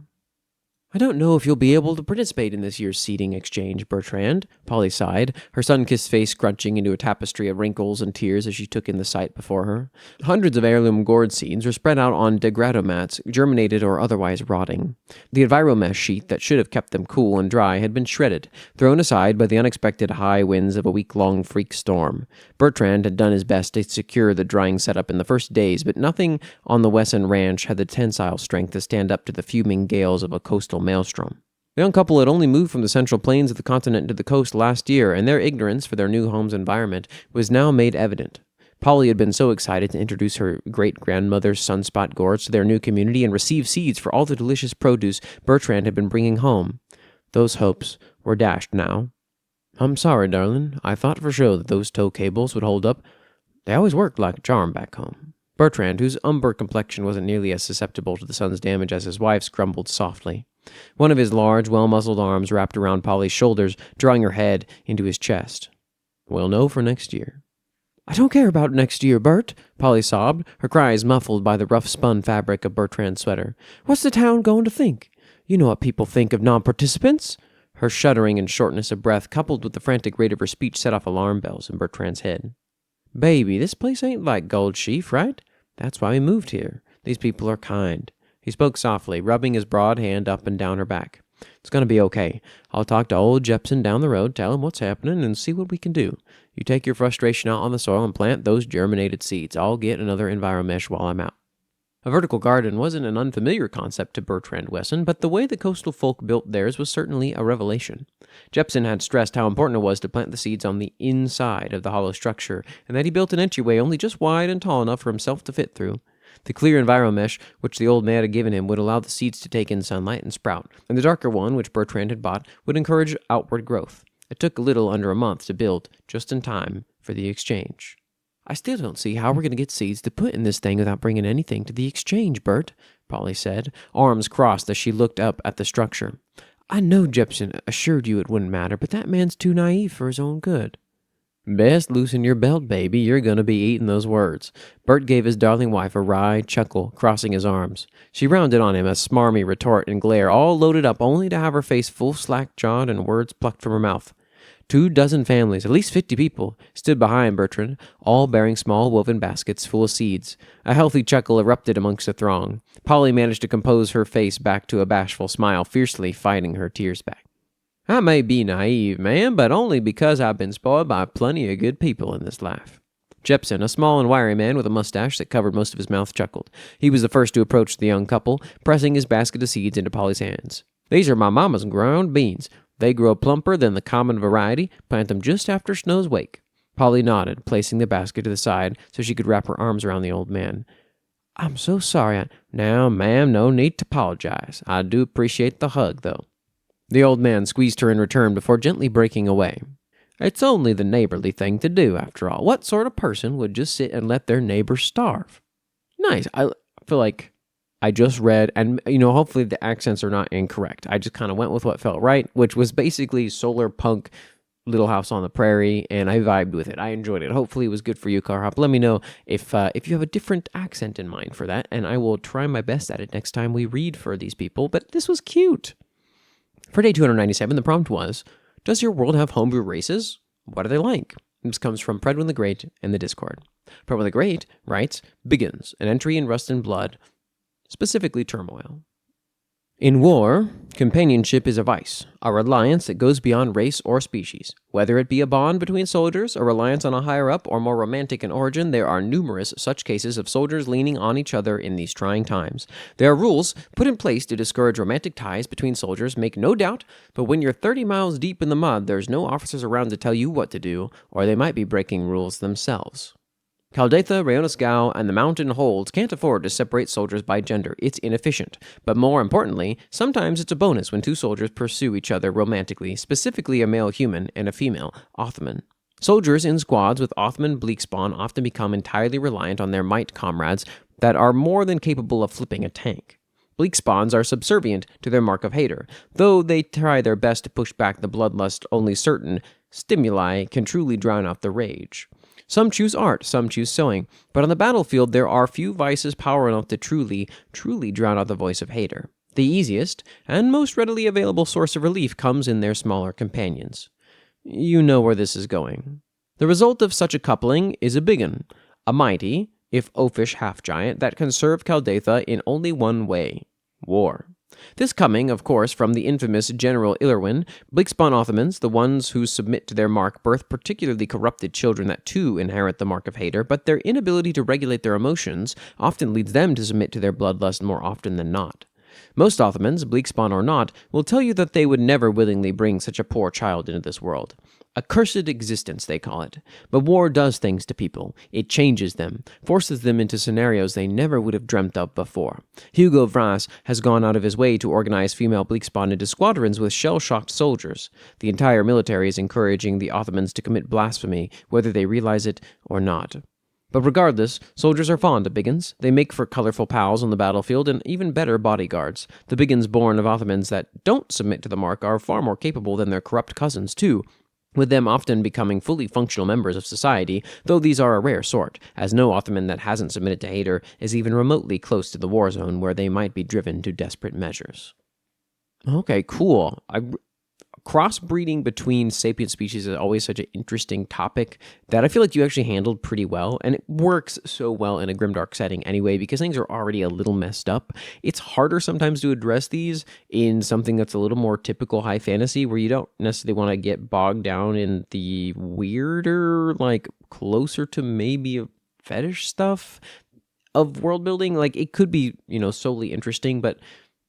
I don't know if you'll be able to participate in this year's seeding exchange, Bertrand, Polly sighed, her sun-kissed face scrunching into a tapestry of wrinkles and tears as she took in the sight before her. Hundreds of heirloom gourd seeds were spread out on degraddo mats, germinated or otherwise rotting. The enviromesh sheet that should have kept them cool and dry had been shredded, thrown aside by the unexpected high winds of a week-long freak storm. Bertrand had done his best to secure the drying setup in the first days, but nothing on the Wesson ranch had the tensile strength to stand up to the fuming gales of a coastal maelstrom. The young couple had only moved from the central plains of the continent to the coast last year, and their ignorance for their new home's environment was now made evident. Polly had been so excited to introduce her great-grandmother's sunspot gourds to their new community and receive seeds for all the delicious produce Bertrand had been bringing home. Those hopes were dashed now. I'm sorry, darling. I thought for sure that those tow cables would hold up. They always worked like a charm back home. Bertrand, whose umber complexion wasn't nearly as susceptible to the sun's damage as his wife's, grumbled softly. One of his large, well-muscled arms wrapped around Polly's shoulders, drawing her head into his chest. We'll know for next year. I don't care about next year, Bert, Polly sobbed, her cries muffled by the rough-spun fabric of Bertrand's sweater. What's the town going to think? You know what people think of non-participants. Her shuddering and shortness of breath, coupled with the frantic rate of her speech, set off alarm bells in Bertrand's head. Baby, this place ain't like Gold Sheaf, right? That's why we moved here. These people are kind. He spoke softly, rubbing his broad hand up and down her back. It's going to be okay. I'll talk to old Jepson down the road, tell him what's happening, and see what we can do. You take your frustration out on the soil and plant those germinated seeds. I'll get another enviromesh while I'm out. A vertical garden wasn't an unfamiliar concept to Bertrand Wesson, but the way the coastal folk built theirs was certainly a revelation. Jepson had stressed how important it was to plant the seeds on the inside of the hollow structure, and that he built an entryway only just wide and tall enough for himself to fit through. The clear enviromesh which the old man had given him would allow the seeds to take in sunlight and sprout, and the darker one, which Bertrand had bought, would encourage outward growth. It took a little under a month to build, just in time for the exchange. I still don't see how we're going to get seeds to put in this thing without bringing anything to the exchange, Bert, Polly said, arms crossed as she looked up at the structure. I know Jepson assured you it wouldn't matter, but that man's too naive for his own good. Best loosen your belt, baby. You're going to be eating those words. Bert gave his darling wife a wry chuckle, crossing his arms. She rounded on him a smarmy retort and glare, all loaded up only to have her face full slack-jawed and words plucked from her mouth. 24 families, at least 50 people, stood behind Bertrand, all bearing small woven baskets full of seeds. A healthy chuckle erupted amongst the throng. Polly managed to compose her face back to a bashful smile, fiercely fighting her tears back. I may be naive, ma'am, but only because I've been spoiled by plenty of good people in this life. Jepson, a small and wiry man with a mustache that covered most of his mouth, chuckled. He was the first to approach the young couple, pressing his basket of seeds into Polly's hands. These are my mama's ground beans. They grow plumper than the common variety. Plant them just after snow's wake. Polly nodded, placing the basket to the side so she could wrap her arms around the old man. I'm so sorry. Now, ma'am, no need to apologize. I do appreciate the hug, though. The old man squeezed her in return before gently breaking away. It's only the neighborly thing to do, after all. What sort of person would just sit and let their neighbor starve? Nice. I feel like I just read, and, hopefully the accents are not incorrect. I just kind of went with what felt right, which was basically solar punk Little House on the Prairie, and I vibed with it. I enjoyed it. Hopefully it was good for you, Carhop. Let me know if you have a different accent in mind for that, and I will try my best at it next time we read for these people, but this was cute. For day 297, the prompt was, does your world have homebrew races? What are they like? This comes from Predwin the Great in the Discord. Predwin the Great writes, Begins, an entry in Rust and Blood, specifically Turmoil. In war, companionship is a vice, a reliance that goes beyond race or species. Whether it be a bond between soldiers, a reliance on a higher-up, or more romantic in origin, there are numerous such cases of soldiers leaning on each other in these trying times. There are rules put in place to discourage romantic ties between soldiers, make no doubt, but when you're 30 miles deep in the mud, there's no officers around to tell you what to do, or they might be breaking rules themselves. Caldeitha, Rayonisgau, and the Mountain Holds can't afford to separate soldiers by gender. It's inefficient. But more importantly, sometimes it's a bonus when two soldiers pursue each other romantically, specifically a male human and a female Auhmin. Soldiers in squads with Auhmin bleakspawn often become entirely reliant on their mite comrades that are more than capable of flipping a tank. Bleakspawns are subservient to their mark of hater, though they try their best to push back the bloodlust only certain stimuli can truly drown out the rage. Some choose art, some choose sewing, but on the battlefield there are few vices power enough to truly drown out the voice of hater. The easiest and most readily available source of relief comes in their smaller companions. You know where this is going. The result of such a coupling is a biggin, a mighty, if oafish half-giant, that can serve Caldeitha in only one way: war. This coming, of course, from the infamous General Ilerwin, bleakspawn Authmans, the ones who submit to their mark, birth particularly corrupted children that too inherit the mark of hater, but their inability to regulate their emotions often leads them to submit to their bloodlust more often than not. Most Authmans, bleakspawn or not, will tell you that they would never willingly bring such a poor child into this world. A cursed existence, they call it. But war does things to people. It changes them, forces them into scenarios they never would have dreamt of before. Hugo Vras has gone out of his way to organize female bleakspawn into squadrons with shell-shocked soldiers. The entire military is encouraging the Authmans to commit blasphemy, whether they realize it or not. But regardless, soldiers are fond of biggins. They make for colorful pals on the battlefield and even better bodyguards. The biggins born of Authmans that don't submit to the mark are far more capable than their corrupt cousins, too, with them often becoming fully functional members of society, though these are a rare sort, as no Authman that hasn't submitted to hater is even remotely close to the war zone where they might be driven to desperate measures. Okay, cool. Crossbreeding between sapient species is always such an interesting topic that I feel like you actually handled pretty well, and it works so well in a grimdark setting anyway because things are already a little messed up. It's harder sometimes to address these in something that's a little more typical high fantasy where you don't necessarily want to get bogged down in the weirder, like closer to maybe a fetish stuff of world building. Like it could be, solely interesting, but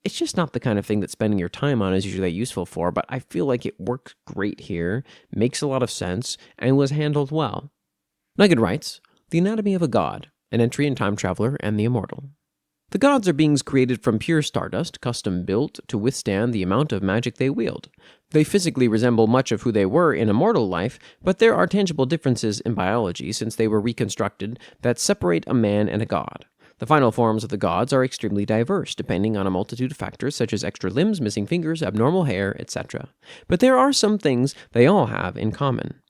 it's just not the kind of thing that spending your time on is usually useful for, but I feel like it works great here, makes a lot of sense, and was handled well. Nugget writes, The Anatomy of a God, an entry in Time Traveler and the Immortal. The gods are beings created from pure stardust, custom built to withstand the amount of magic they wield. They physically resemble much of who they were in immortal life, but there are tangible differences in biology since they were reconstructed that separate a man and a god. The final forms of the gods are extremely diverse, depending on a multitude of factors such as extra limbs, missing fingers, abnormal hair, etc. But there are some things they all have in common.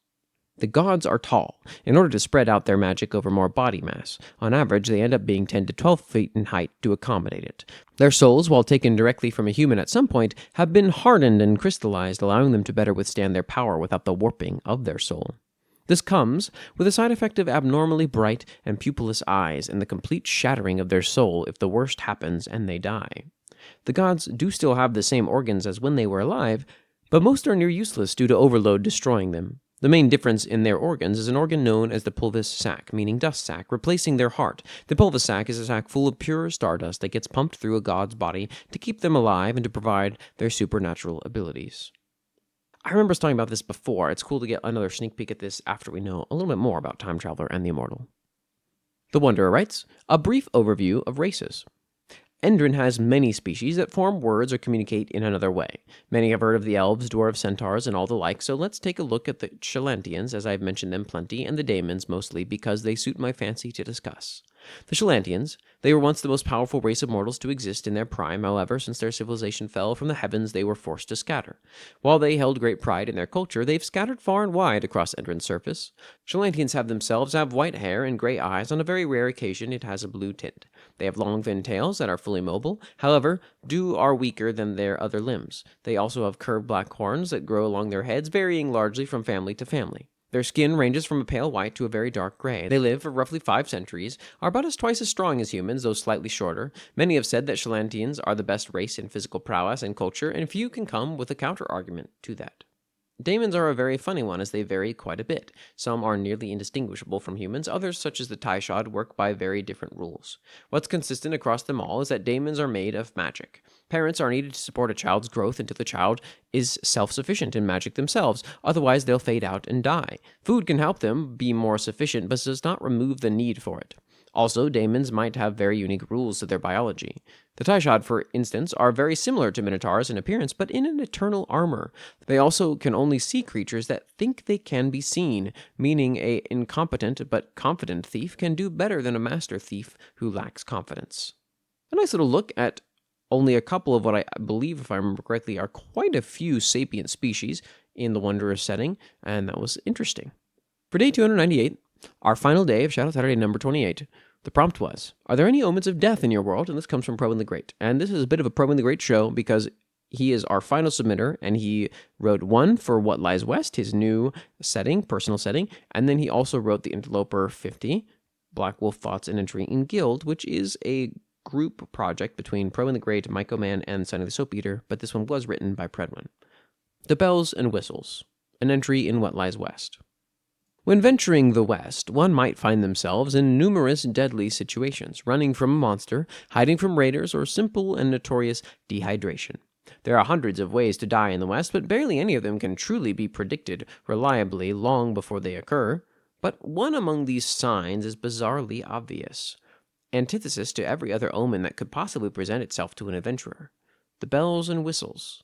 The gods are tall, in order to spread out their magic over more body mass. On average, they end up being 10 to 12 feet in height to accommodate it. Their souls, while taken directly from a human at some point, have been hardened and crystallized, allowing them to better withstand their power without the warping of their soul. This comes with a side effect of abnormally bright and pupilless eyes and the complete shattering of their soul if the worst happens and they die. The gods do still have the same organs as when they were alive, but most are near useless due to overload destroying them. The main difference in their organs is an organ known as the pulvis sac, meaning dust sac, replacing their heart. The pulvis sac is a sac full of pure stardust that gets pumped through a god's body to keep them alive and to provide their supernatural abilities. I remember us talking about this before. It's cool to get another sneak peek at this after we know a little bit more about Time Traveler and the Immortal. The Wanderer writes, A brief overview of races. Endrin has many species that form words or communicate in another way. Many have heard of the elves, dwarves, centaurs, and all the like, so let's take a look at the Chalantians, as I've mentioned them plenty, and the Daemons mostly because they suit my fancy to discuss. The Chalantians, they were once the most powerful race of mortals to exist in their prime, however, since their civilization fell from the heavens, they were forced to scatter. While they held great pride in their culture, they've scattered far and wide across Endrin's surface. Chalantians themselves have white hair and gray eyes. On a very rare occasion, it has a blue tint. They have long, thin tails that are fully mobile, however, are weaker than their other limbs. They also have curved black horns that grow along their heads, varying largely from family to family. Their skin ranges from a pale white to a very dark gray. They live for roughly 5 centuries, are about twice as strong as humans, though slightly shorter. Many have said that Chalantians are the best race in physical prowess and culture, and few can come with a counter-argument to that. Daemons are a very funny one, as they vary quite a bit. Some are nearly indistinguishable from humans, others, such as the Taishad, work by very different rules. What's consistent across them all is that daemons are made of magic. Parents are needed to support a child's growth until the child is self-sufficient in magic themselves, otherwise they'll fade out and die. Food can help them be more sufficient, but does not remove the need for it. Also, daemons might have very unique rules to their biology. The Taishad, for instance, are very similar to minotaurs in appearance, but in an eternal armor. They also can only see creatures that think they can be seen, meaning an incompetent but confident thief can do better than a master thief who lacks confidence. A nice little look at only a couple of what I believe, if I remember correctly, are quite a few sapient species in the wondrous setting, and that was interesting. For day 298, our final day of Shoutout Saturday number 28, the prompt was, are there any omens of death in your world? And this comes from Probing the Great. And this is a bit of a Probing the Great show because he is our final submitter, and he wrote one for What Lies West, his new setting, personal setting, and then he also wrote the Interloper 50, Black Wolf Thoughts and Entry in Guild, which is a group project between Probing the Great, MycoMan, and Sonny the Soap Eater, but this one was written by Predwin. The Bells and Whistles, an entry in What Lies West. When venturing the west, one might find themselves in numerous deadly situations, running from a monster, hiding from raiders, or simple and notorious dehydration. There are hundreds of ways to die in the west, but barely any of them can truly be predicted reliably long before they occur. But one among these signs is bizarrely obvious. Antithesis to every other omen that could possibly present itself to an adventurer. The bells and whistles.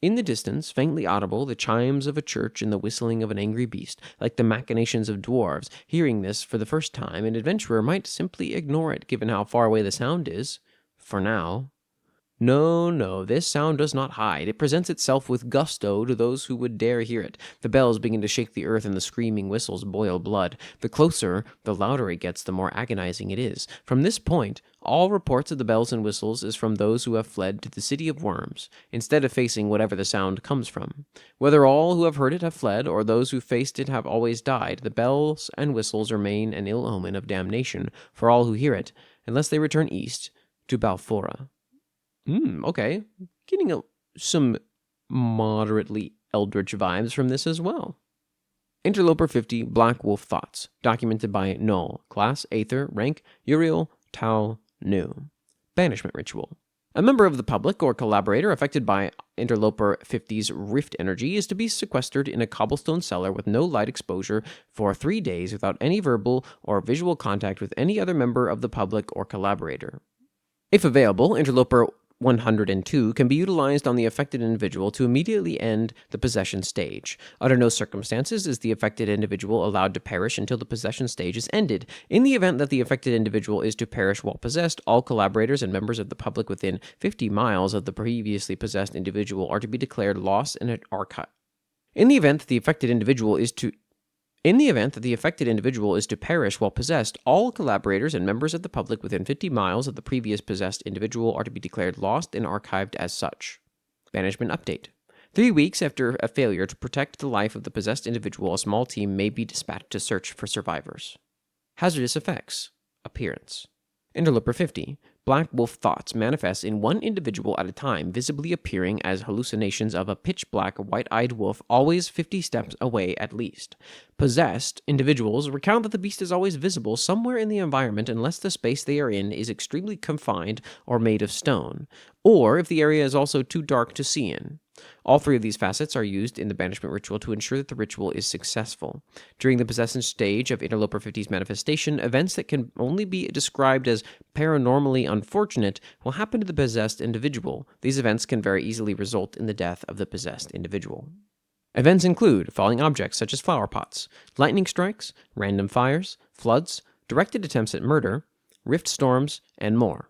In the distance, faintly audible, the chimes of a church and the whistling of an angry beast, like the machinations of dwarves. Hearing this for the first time, an adventurer might simply ignore it, given how far away the sound is. For now. No, this sound does not hide. It presents itself with gusto to those who would dare hear it. The bells begin to shake the earth and the screaming whistles boil blood. The closer, the louder it gets, the more agonizing it is. From this point, all reports of the bells and whistles is from those who have fled to the city of worms, instead of facing whatever the sound comes from. Whether all who have heard it have fled, or those who faced it have always died, the bells and whistles remain an ill omen of damnation for all who hear it, unless they return east to Balfora. Okay. Getting some moderately eldritch vibes from this as well. Interloper 50, Black Wolf Thoughts, documented by Null, class, Aether, rank, Uriel, Tau, Nu. Banishment Ritual. A member of the public or collaborator affected by Interloper 50's rift energy is to be sequestered in a cobblestone cellar with no light exposure for 3 days without any verbal or visual contact with any other member of the public or collaborator. If available, Interloper 102 can be utilized on the affected individual to immediately end the possession stage. Under no circumstances is the affected individual allowed to perish until the possession stage is ended. In the event that the affected individual is to perish while possessed, all collaborators and members of the public within 50 miles of the previously possessed individual are to be declared lost in an archive. In the event that the affected individual is to perish while possessed, all collaborators and members of the public within 50 miles of the previous possessed individual are to be declared lost and archived as such. Banishment Update. 3 weeks after a failure to protect the life of the possessed individual, a small team may be dispatched to search for survivors. Hazardous Effects. Appearance. Interloper 50. Black Wolf Thoughts manifest in one individual at a time, visibly appearing as hallucinations of a pitch-black, white-eyed wolf always 50 steps away at least. Possessed individuals recount that the beast is always visible somewhere in the environment unless the space they are in is extremely confined or made of stone, or if the area is also too dark to see in. All 3 of these facets are used in the banishment ritual to ensure that the ritual is successful. During the possession stage of Interloper 50's manifestation, events that can only be described as paranormally unfortunate will happen to the possessed individual. These events can very easily result in the death of the possessed individual. Events include falling objects such as flower pots, lightning strikes, random fires, floods, directed attempts at murder, rift storms, and more.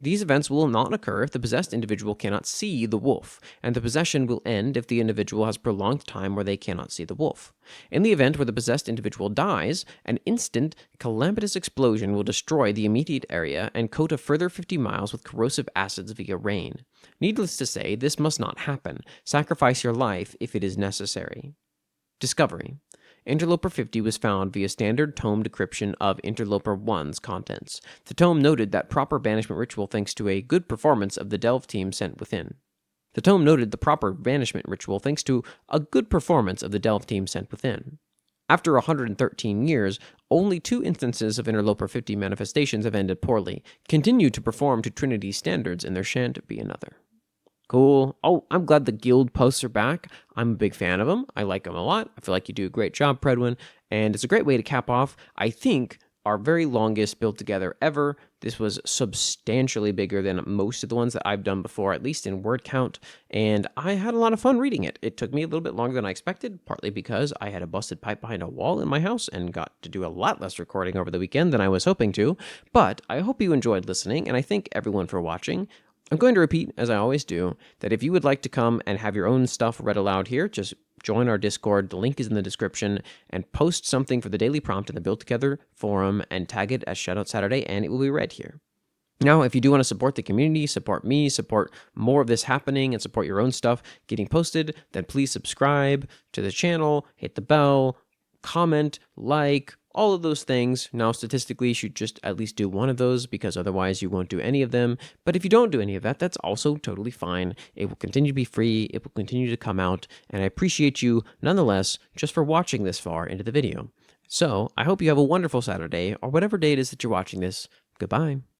These events will not occur if the possessed individual cannot see the wolf, and the possession will end if the individual has prolonged time where they cannot see the wolf. In the event where the possessed individual dies, an instant, calamitous explosion will destroy the immediate area and coat a further 50 miles with corrosive acids via rain. Needless to say, this must not happen. Sacrifice your life if it is necessary. Discovery. Interloper 50 was found via standard tome decryption of Interloper 1's contents. The tome noted that proper banishment ritual thanks to a good performance of the Delve team sent within. The tome noted the proper banishment ritual thanks to a good performance of the Delve team sent within. After 113 years, only 2 instances of Interloper 50 manifestations have ended poorly. Continue to perform to Trinity's standards, and there shan't be another. Cool. Oh, I'm glad the guild posts are back. I'm a big fan of them. I like them a lot. I feel like you do a great job, Predwin, and it's a great way to cap off, I think, our very longest build together ever. This was substantially bigger than most of the ones that I've done before, at least in word count, and I had a lot of fun reading it. It took me a little bit longer than I expected, partly because I had a busted pipe behind a wall in my house and got to do a lot less recording over the weekend than I was hoping to, but I hope you enjoyed listening, and I thank everyone for watching. I'm going to repeat, as I always do, that if you would like to come and have your own stuff read aloud here, just join our Discord. The link is in the description, and post something for the daily prompt in the Build Together forum and tag it as Shoutout Saturday, and it will be read here. Now, if you do want to support the community, support me, support more of this happening, and support your own stuff getting posted, then please subscribe to the channel, hit the bell, comment, like, all of those things. Now, statistically, you should just at least do one of those because otherwise you won't do any of them. But if you don't do any of that, that's also totally fine. It will continue to be free. It will continue to come out. And I appreciate you nonetheless just for watching this far into the video. So I hope you have a wonderful Saturday or whatever day it is that you're watching this. Goodbye.